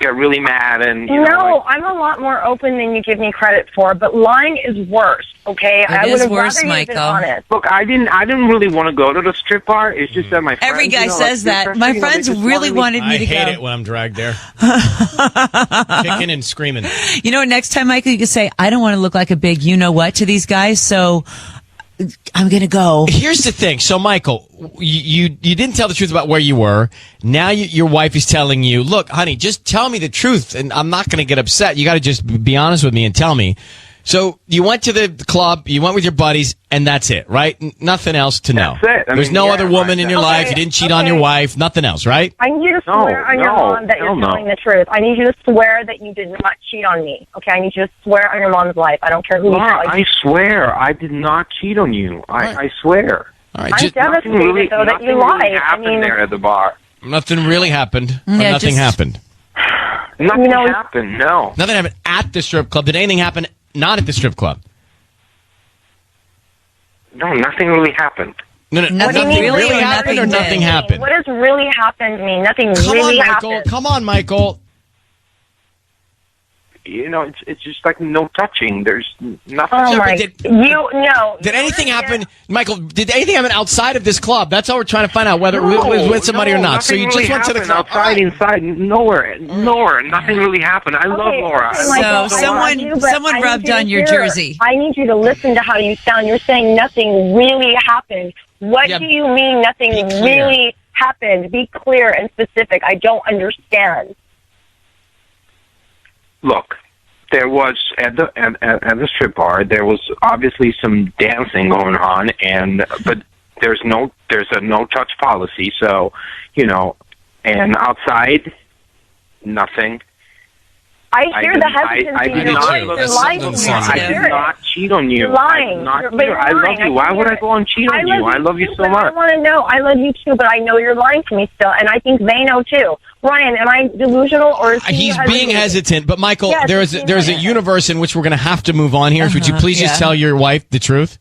get really mad and I'm a lot more open than you give me credit for, but lying is worse. Okay, It is worse, rather Michael. Been honest. Look, I didn't really want to go to the strip bar. It's just that my friends, Every guy like, says that. peer My pressure, friends they just really wanted me I to hate go. it when I'm dragged there. Kicking and screaming. You know, next time, Michael, you can say, I don't want to look like a big you-know-what to these guys, so I'm going to go. Here's the thing. So, Michael, you didn't tell the truth about where you were. Now your wife is telling you, look, honey, just tell me the truth, and I'm not going to get upset. You got to just be honest with me and tell me. So you went to the club, you went with your buddies, and that's it, right? Nothing else to know. That's it. There's no other woman in your life. You didn't cheat on your wife. Nothing else, right? I need you to swear on your mom that you're no. telling the truth. I need you to swear that you did not cheat on me. Okay, I need you to swear on your mom's life. I don't care who you Laura, tell. I swear, I did not cheat on you. I swear. All right. I'm devastated, though, that you nothing lied. really happened there at the bar. Nothing really happened. Yeah, Nothing happened. Nothing happened, no. Nothing happened at the strip club. Did anything happen not at the strip club? No, nothing really happened. No, Nothing nothing really really or happened or nothing nothing did? happened? What does really happen mean? Nothing Come really on, Michael. happened. Come on, Michael. You know, it's just like no touching. There's nothing. Oh Yeah, my! but No. Did anything happen, Michael? Did anything happen outside of this club? That's all we're trying to find out, whether it was with somebody or not. So you nothing just went to the really club. happened. Outside, inside, nowhere. Nothing really happened. I love Laura. So Michael, someone rubbed on your jersey. I need you to listen to how you sound. You're saying nothing really happened. What Yeah, do you mean nothing be clear. really happened? Be clear and specific. I don't understand. Look, there was at the strip bar. There was obviously some dancing going on, but there's a no touch policy. So, and outside, nothing. I hear the hesitancy. I did You're not. lying. You're lying to me. I did not cheat on you. You're lying. I love you. Why would I go and cheat on you? I love you so much. I want to know. I love you too, but I know you're lying to me still, and I think they know too. Ryan, am I delusional or is he He's being hesitant, but Michael, Yes, there's he's a hesitant. universe in which we're going to have to move on here. Would you please just tell your wife the truth?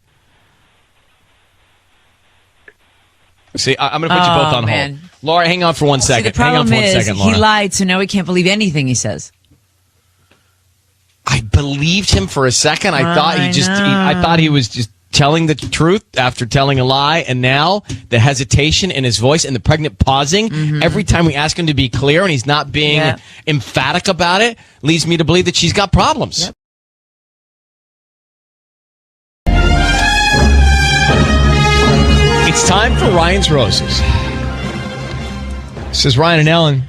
See, I'm going to put you both on hold. Laura, hang on for 1 second. See, the problem hang on for 1 is second, Laura. he lied, so now we can't believe anything he says. I believed him for a second. I thought he was just telling the truth after telling a lie, and now the hesitation in his voice and the pregnant pausing every time we ask him to be clear and he's not being emphatic about it leads me to believe that she's got problems. Yep. It's time for Ryan's Roses. Says Ryan and Ellen,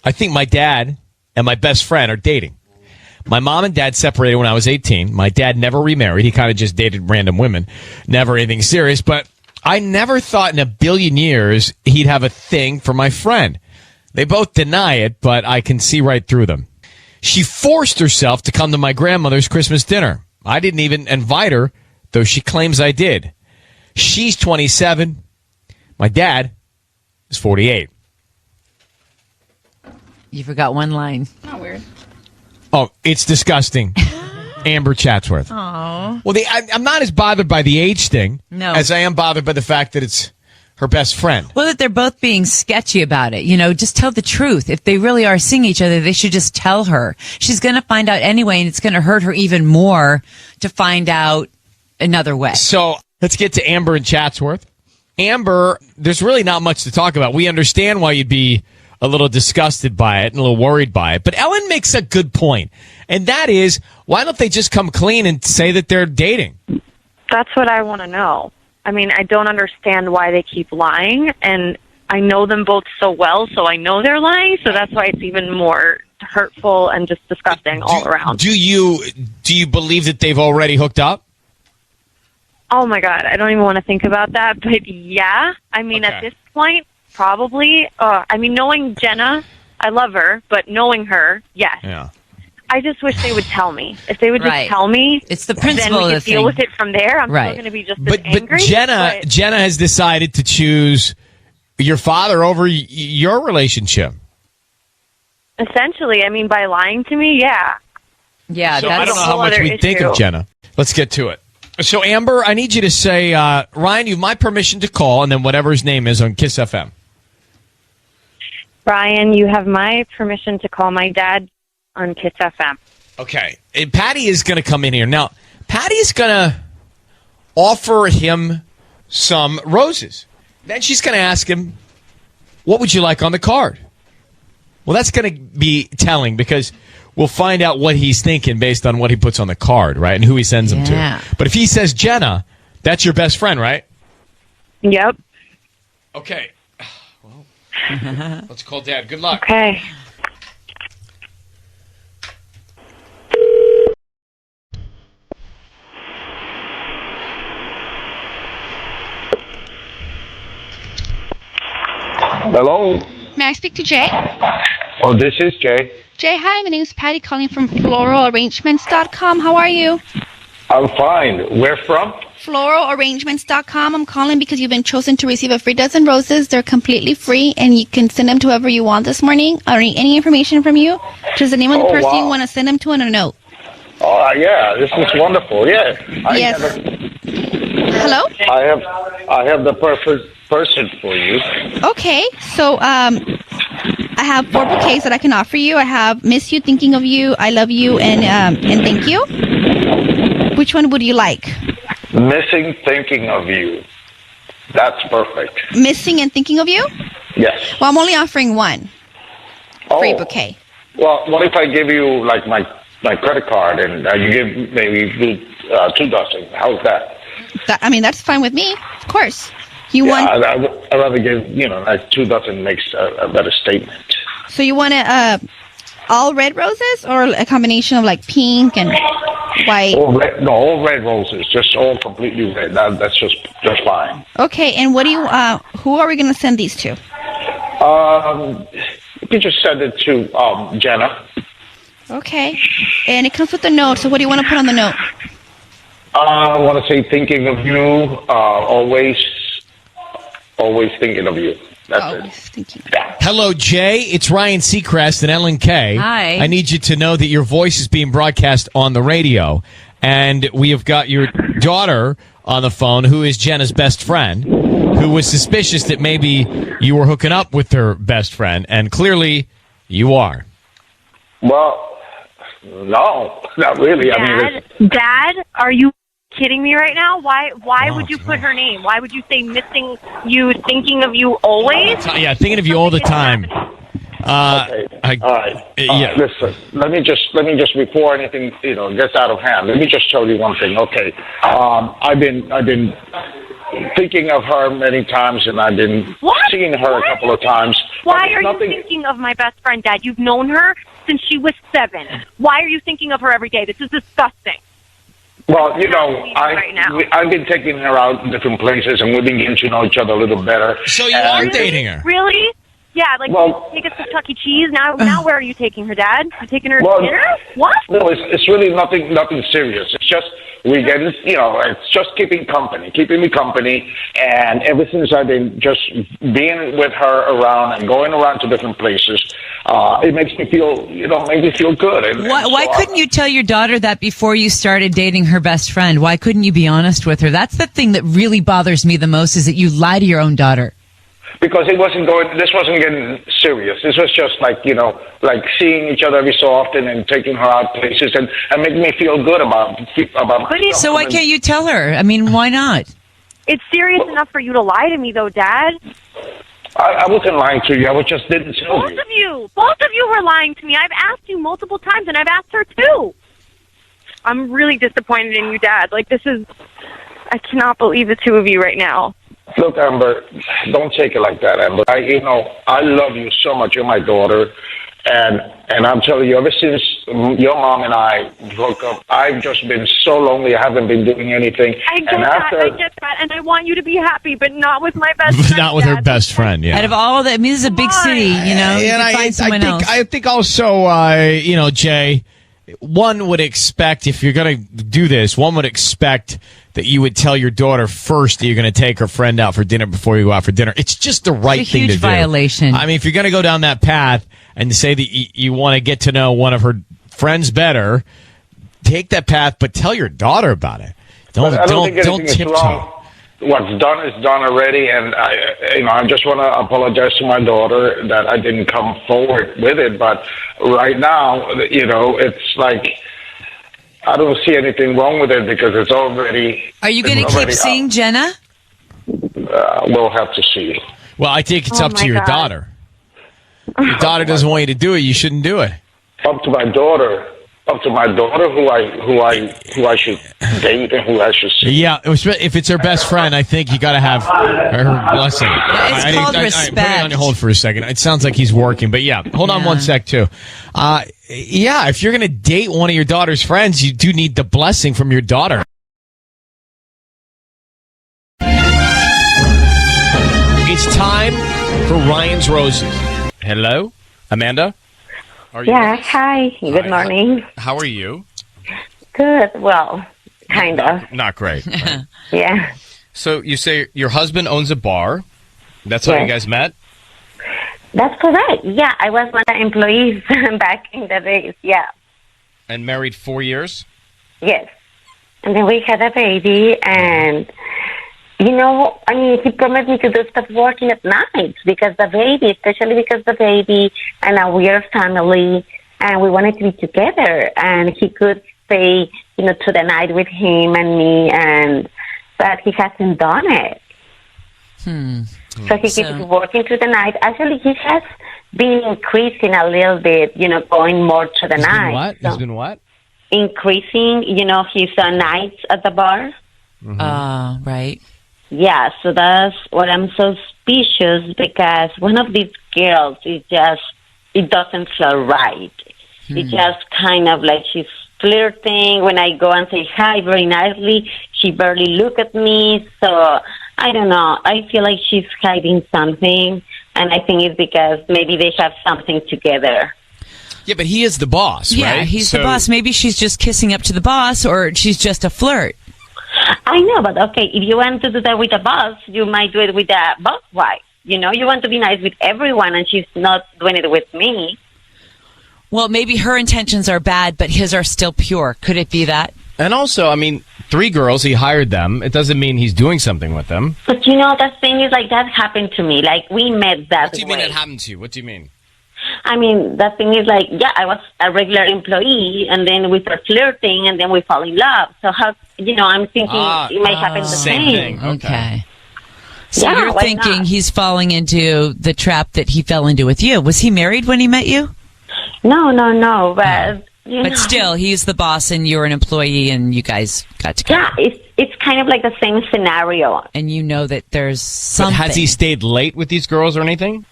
I think my dad and my best friend are dating. My mom and dad separated when I was 18. My dad never remarried. He kind of just dated random women. Never anything serious. But I never thought in a billion years he'd have a thing for my friend. They both deny it, but I can see right through them. She forced herself to come to my grandmother's Christmas dinner. I didn't even invite her, though she claims I did. She's 27. My dad is 48. You forgot one line. Not weird. Oh, it's disgusting. Amber Chatsworth. Aww. Well, I'm not as bothered by the age thing as I am bothered by the fact that it's her best friend. Well, that they're both being sketchy about it. Just tell the truth. If they really are seeing each other, they should just tell her. She's going to find out anyway, and it's going to hurt her even more to find out another way. So let's get to Amber and Chatsworth. Amber, there's really not much to talk about. We understand why you'd be a little disgusted by it and a little worried by it. But Ellen makes a good point, and that is, why don't they just come clean and say that they're dating? That's what I want to know. I mean, I don't understand why they keep lying, and I know them both so well, so I know they're lying, so that's why it's even more hurtful and just disgusting all around. Do you believe that they've already hooked up? Oh, my God, I don't even want to think about that, but yeah. I mean, at this point, probably. Knowing Jenna, I love her, but knowing her, yes. Yeah. I just wish they would tell me. If they would just Right. tell me, It's the principle then we of could the deal thing. with it from there. I'm Right. still going to be just But as angry. Jenna has decided to choose your father over your relationship. Essentially, I mean, by lying to me, yeah. Yeah, So I that's don't know how much other we think of issue. Jenna. Let's get to it. So Amber, I need you to say, Ryan, you have my permission to call, and then whatever his name is on Kiss FM. Brian, you have my permission to call my dad on Kiss FM. Okay. And Patty is going to come in here. Now, Patty is going to offer him some roses. Then she's going to ask him, what would you like on the card? Well, that's going to be telling because we'll find out what he's thinking based on what he puts on the card, right? And who he sends them to. But if he says Jenna, that's your best friend, right? Yep. Okay. Well, let's call Dad. Good luck. Okay. Hello? May I speak to Jay? Oh, this is Jay. Jay, hi. My name is Patty calling from florarrangements.com. How are you? I'm fine. Where from? Florarrangements.com. I'm calling because you've been chosen to receive a free dozen roses. They're completely free, and you can send them to whoever you want this morning. I don't need any information from you. Just the name of the person you want to send them to and a note. Oh, yeah. This is wonderful. Yeah. Yes. Hello? I have the perfect person for you. Okay. So, I have 4 bouquets that I can offer you. I have Miss You, Thinking of You, I Love You, and Thank You. Which one would you like? Missing Thinking of You. That's perfect. Missing and Thinking of You? Yes. Well, I'm only offering one free bouquet. Well, what if I give you, like, my credit card and you give maybe 2 dozen? How's that? That's fine with me. Of course. You want? I'd rather give, like 2 dozen makes a better statement. So you want all red roses or a combination of like pink and white? All red roses, just all completely red. That's just fine. Okay, and what do you? Who are we going to send these to? You can just send it to Jenna. Okay, and it comes with a note. So what do you want to put on the note? I want to say thinking of you, always thinking of you. That's it. Thinking. Yeah. Hello, Jay. It's Ryan Seacrest and Ellen Kay. Hi. I need you to know that your voice is being broadcast on the radio. And we have got your daughter on the phone, who is Jenna's best friend, who was suspicious that maybe you were hooking up with her best friend. And clearly, you are. Well, no, not really. Dad, are you kidding me right now? Why would you put her name? Why would you say missing you, thinking of you always? Yeah, thinking of you all the time. All right. Listen, let me just before anything gets out of hand. Let me just tell you one thing. Okay, I've been thinking of her many times, and I've been seeing her a couple of times. Why are you thinking of my best friend, Dad? You've known her since she was 7. Why are you thinking of her every day? This is disgusting. Well, I've been taking her out in different places, and we've been getting to know each other a little better. So you are dating her? Really? Yeah, take us to Chuck E. Cheese. Now where are you taking her, Dad? You taking her to dinner? What? No, it's really nothing serious. It's just we get it's just keeping me company. And ever since I've been just being with her around and going around to different places, it makes me feel good. And Why couldn't you tell your daughter that before you started dating her best friend? Why couldn't you be honest with her? That's the thing that really bothers me the most, is that you lie to your own daughter. Because this wasn't getting serious. This was just like seeing each other every so often and taking her out places and making me feel good about myself. So why can't you tell her? I mean, why not? It's serious enough for you to lie to me, though, Dad. I wasn't lying to you. I just didn't tell you. Both of you were lying to me. I've asked you multiple times, and I've asked her too. I'm really disappointed in you, Dad. I cannot believe the 2 of you right now. Look, Amber, don't take it like that, Amber. I love you so much. You're my daughter. And I'm telling you, ever since your mom and I broke up, I've just been so lonely. I haven't been doing anything. I get that, and I want you to be happy, but not with my best friend. Not with her best friend, yeah. Out of all that, this is a big city, you can find someone else. I think also, Jay, one would expect, if you're going to do this, one would expect that you would tell your daughter first that you're going to take her friend out for dinner before you go out for dinner. It's just the right thing to do. Huge violation. I mean, if you're going to go down that path and say that you want to get to know one of her friends better, take that path, but tell your daughter about it. Don't tiptoe. what's done is done already, and I just want to apologize to my daughter that I didn't come forward with it. But right now, it's like I don't see anything wrong with it because it's already. Are you going to keep seeing Jenna? We'll have to see. Well, I think it's up to your daughter. If your daughter doesn't want you to do it, you shouldn't do it. Up to my daughter. Up to my daughter, who I should date and who I should see. Yeah, if it's her best friend, I think you got to have her blessing. It's called respect. Put it on hold for a second. It sounds like he's working, but yeah, hold on one sec too. Yeah, if you're going to date one of your daughter's friends, you do need the blessing from your daughter. It's time for Ryan's Roses. Hello, Amanda? Hi. Good morning. How are you? Good. Well, kind of. Not great. Right? Yeah. So you say your husband owns a bar. That's how you guys met? That's correct. Yeah, I was one of the employees back in the days. Yeah. And married 4 years? Yes. And then we had a baby, and he promised me to do stuff working at night because the baby, especially because the baby and we are family, and we wanted to be together, and he could stay, to the night with him and me, but he hasn't done it. So he keeps working through the night. Actually, he has been increasing a little bit, going more to the night. He's been what? Increasing, his nights at the bar. Right. Yeah, so that's what I'm so suspicious because one of these girls it doesn't feel right. It's just kind of like she's flirting. When I go and say hi very nicely, she barely look at me. So I don't know. I feel like she's hiding something, and I think it's because maybe they have something together. Yeah, but he is the boss, right? Yeah, he's the boss. Maybe she's just kissing up to the boss, or she's just a flirt. I know, but okay, if you want to do that with a boss, you might do it with a boss wife. You want to be nice with everyone, and she's not doing it with me. Well, maybe her intentions are bad, but his are still pure. Could it be that? And also, 3 girls, he hired them. It doesn't mean he's doing something with them. But the thing is, like, that happened to me. Like, we met that way. What do you mean it happened to you? What do you mean? The thing is, like, yeah, I was a regular employee, and then we start flirting, and then we fall in love. So how, I'm thinking it might happen the same. Thing. Okay. So you're thinking he's falling into the trap that he fell into with you. Was he married when he met you? No, but... But still, he's the boss, and you're an employee, and you guys got together. Yeah, it's kind of like the same scenario. And you know that there's something. But has he stayed late with these girls or anything?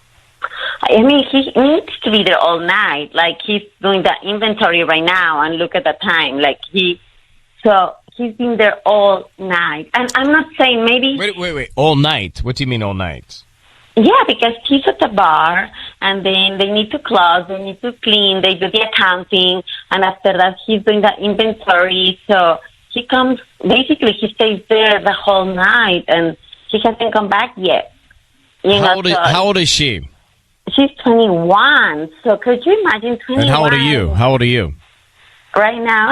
He needs to be there all night. Like, he's doing the inventory right now, and look at the time. Like, he's been there all night. And I'm not saying maybe... Wait. All night? What do you mean all night? Yeah, because he's at the bar, and then they need to close, they need to clean, they do the accounting, and after that he's doing the inventory. So he comes, basically he stays there the whole night, and he hasn't come back yet. How old is she? She's 21. So could you imagine 21? And how old are you? Right now,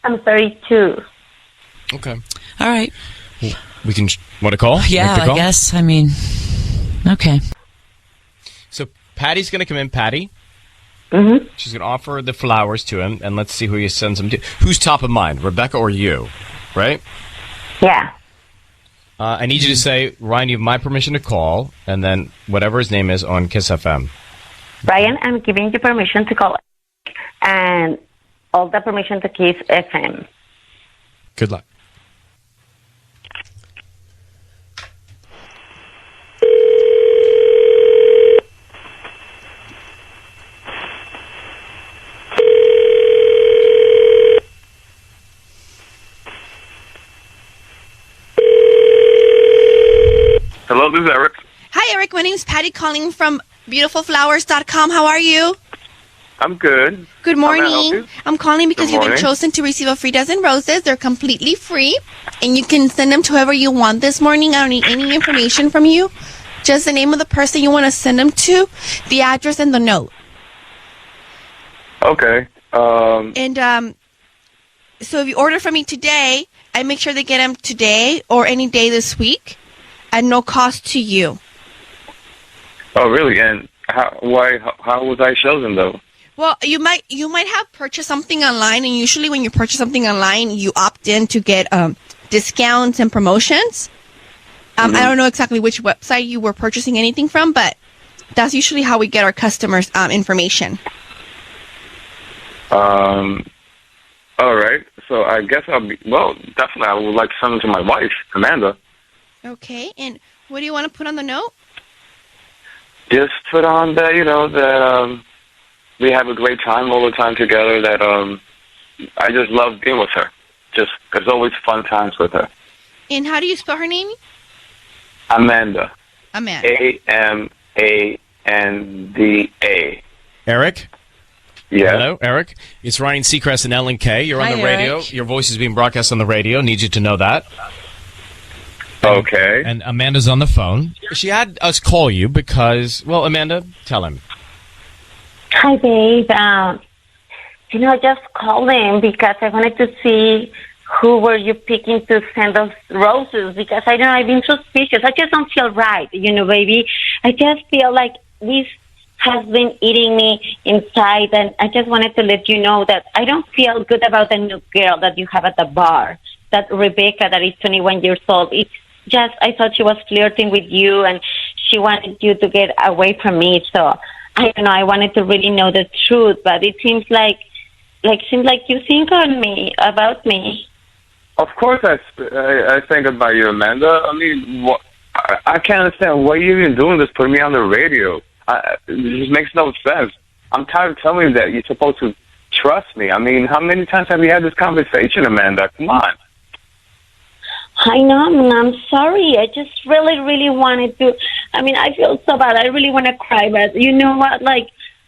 I'm 32. Okay. All right. We can, want to call? Yeah, I guess. Okay. So Patty's going to come in. Patty? Mm-hmm. She's going to offer the flowers to him, and let's see who he sends them to. Who's top of mind, Rebecca or you? Right? Yeah. I need you to say, Ryan, you have my permission to call, and then whatever his name is on Kiss FM. Ryan, I'm giving you permission to call, and all the permission to Kiss FM. Good luck. Hello, this is Eric. Hi, Eric. My name's Patty calling from beautifulflowers.com. How are you? I'm good. Good How may I help morning. you? I'm calling because Good you've been morning. chosen to receive a free dozen roses. They're completely free, and you can send them to whoever you want this morning. I don't need any information from you. Just the name of the person you want to send them to, the address, and the note. Okay. And So if you order from me today, I make sure they get them today or any day this week at no cost to you. Oh, really? And how was I chosen, though? Well, you might have purchased something online, and usually when you purchase something online, you opt in to get discounts and promotions. I don't know exactly which website you were purchasing anything from, but that's usually how we get our customers' information. All right. So I guess definitely I would like to send them to my wife, Amanda. Okay, and what do you want to put on the note? Just put on that, that we have a great time all the time together, that I just love being with her. Just, there's always fun times with her. And how do you spell her name? Amanda. Amanda. Amanda. Eric? Yeah. Hello, Eric. It's Ryan Seacrest and Ellen Kay. You're on the radio. Eric. Your voice is being broadcast on the radio. Need you to know that. Okay. And Amanda's on the phone. She had us call you because, well, Amanda, tell him. Hi, babe. Just calling because I wanted to see who were you picking to send those roses, because I don't know, I've been suspicious. I just don't feel right, baby. I just feel like this has been eating me inside, and I just wanted to let you know that I don't feel good about the new girl that you have at the bar, that Rebecca that is 21 years old. It's just, I thought she was flirting with you, and she wanted you to get away from me, so I don't know, I wanted to really know the truth, but it seems like you think about me. Of course I think about you, Amanda. I mean, I can't understand why you're even doing this, putting me on the radio. It just makes no sense. I'm tired of telling you that you're supposed to trust me. I mean, how many times have we had this conversation, Amanda? Come on. I know, I'm sorry. I just really, really wanted to. I mean, I feel so bad. I really want to cry, but you know what?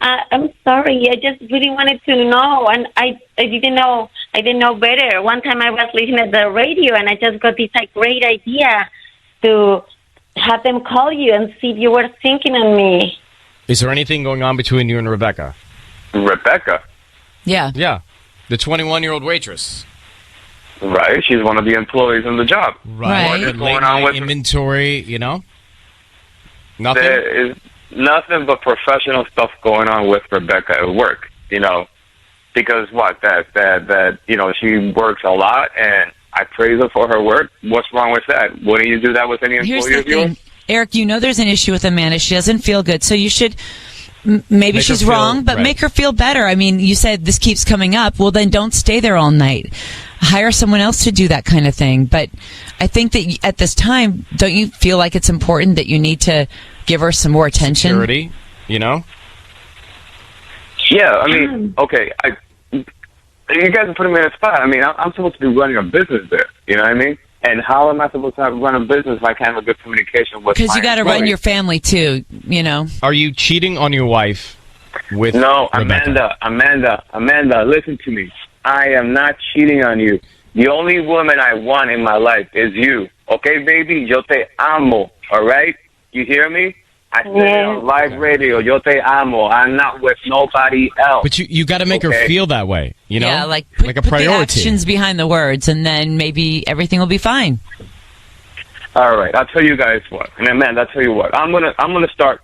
I'm sorry. I just really wanted to know, and I didn't know. I didn't know better. One time I was listening at the radio, and I just got this great idea to have them call you and see if you were thinking of me. Is there anything going on between you and Rebecca? Rebecca? Yeah. Yeah. The 21-year-old waitress. Right. She's one of the employees in the job. Right. What is going on with inventory, Nothing? There is nothing but professional stuff going on with Rebecca at work, because she works a lot, and I praise her for her work. What's wrong with that? Wouldn't you do that with any Here's employee the of yours? thing. Eric, there's an issue with Amanda. She doesn't feel good, so you should. Maybe Make her she's feel wrong, but right. make her feel better. I mean, you said this keeps coming up. Well, then don't stay there all night. Hire someone else to do that kind of thing. But I think that at this time, don't you feel like it's important that you need to give her some more attention? Security, Yeah, I mean, okay, you guys are putting me in a spot. I mean, I'm supposed to be running a business there. You know what I mean? And how am I supposed to run a business if I can't have a good communication with? Because you got to run your family too. Are you cheating on your wife with? No, Rebecca? Amanda, listen to me. I am not cheating on you. The only woman I want in my life is you. Okay, baby? Yo te amo. All right? You hear me? I said it on live radio. Yo te amo. I'm not with nobody else. But you got to make her feel that way, Yeah, like a put the priority. actions behind the words, and then maybe everything will be fine. All right, I'll tell you guys what. And man, I'll tell you what. I'm gonna start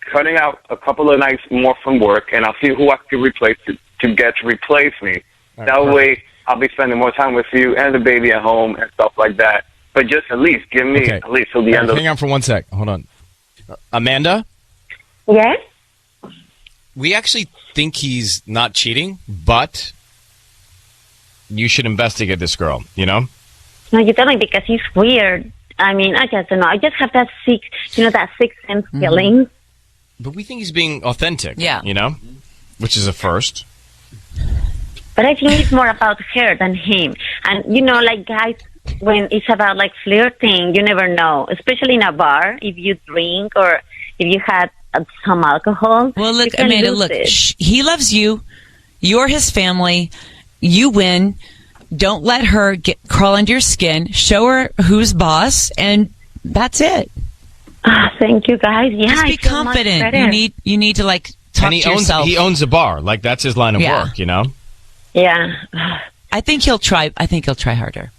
cutting out a couple of nights more from work, and I'll see who I can replace to get to replace me. Right, that way, I'll be spending more time with you and the baby at home and stuff like that. But just at least give me at least till the end of. Hang on for 1 sec. Hold on, Amanda. Yes. We actually think he's not cheating, but you should investigate this girl. No, you don't, because he's weird. I mean, I just don't know. I just have that sixth sense feeling. But we think he's being authentic. Yeah. Which is a first. But I think it's more about her than him. And, guys, when it's about, flirting, you never know. Especially in a bar, if you drink or if you had some alcohol. Well, look, you can Amanda, lose it. he loves you. You're his family. You win. Don't let her crawl under your skin. Show her who's boss, and that's it. Thank you, guys. Yeah, Just I be feel much confident. better. You need to talk And to yourself. he owns a bar. That's his line of work, Yeah. Yeah. I think he'll try. I think he'll try harder.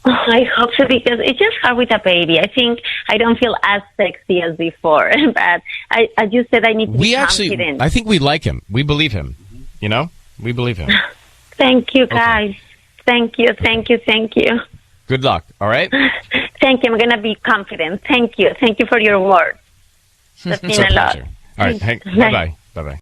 I hope so, because it's just hard with a baby. I think I don't feel as sexy as before, but I just said I need to be confident. I think we like him. We believe him. You know, we believe him. Thank you, guys. Thank you. Good luck. All right. Thank you. I'm gonna be confident. Thank you for your word. That's been It's our a lot. pleasure. All right. Bye bye. Bye bye.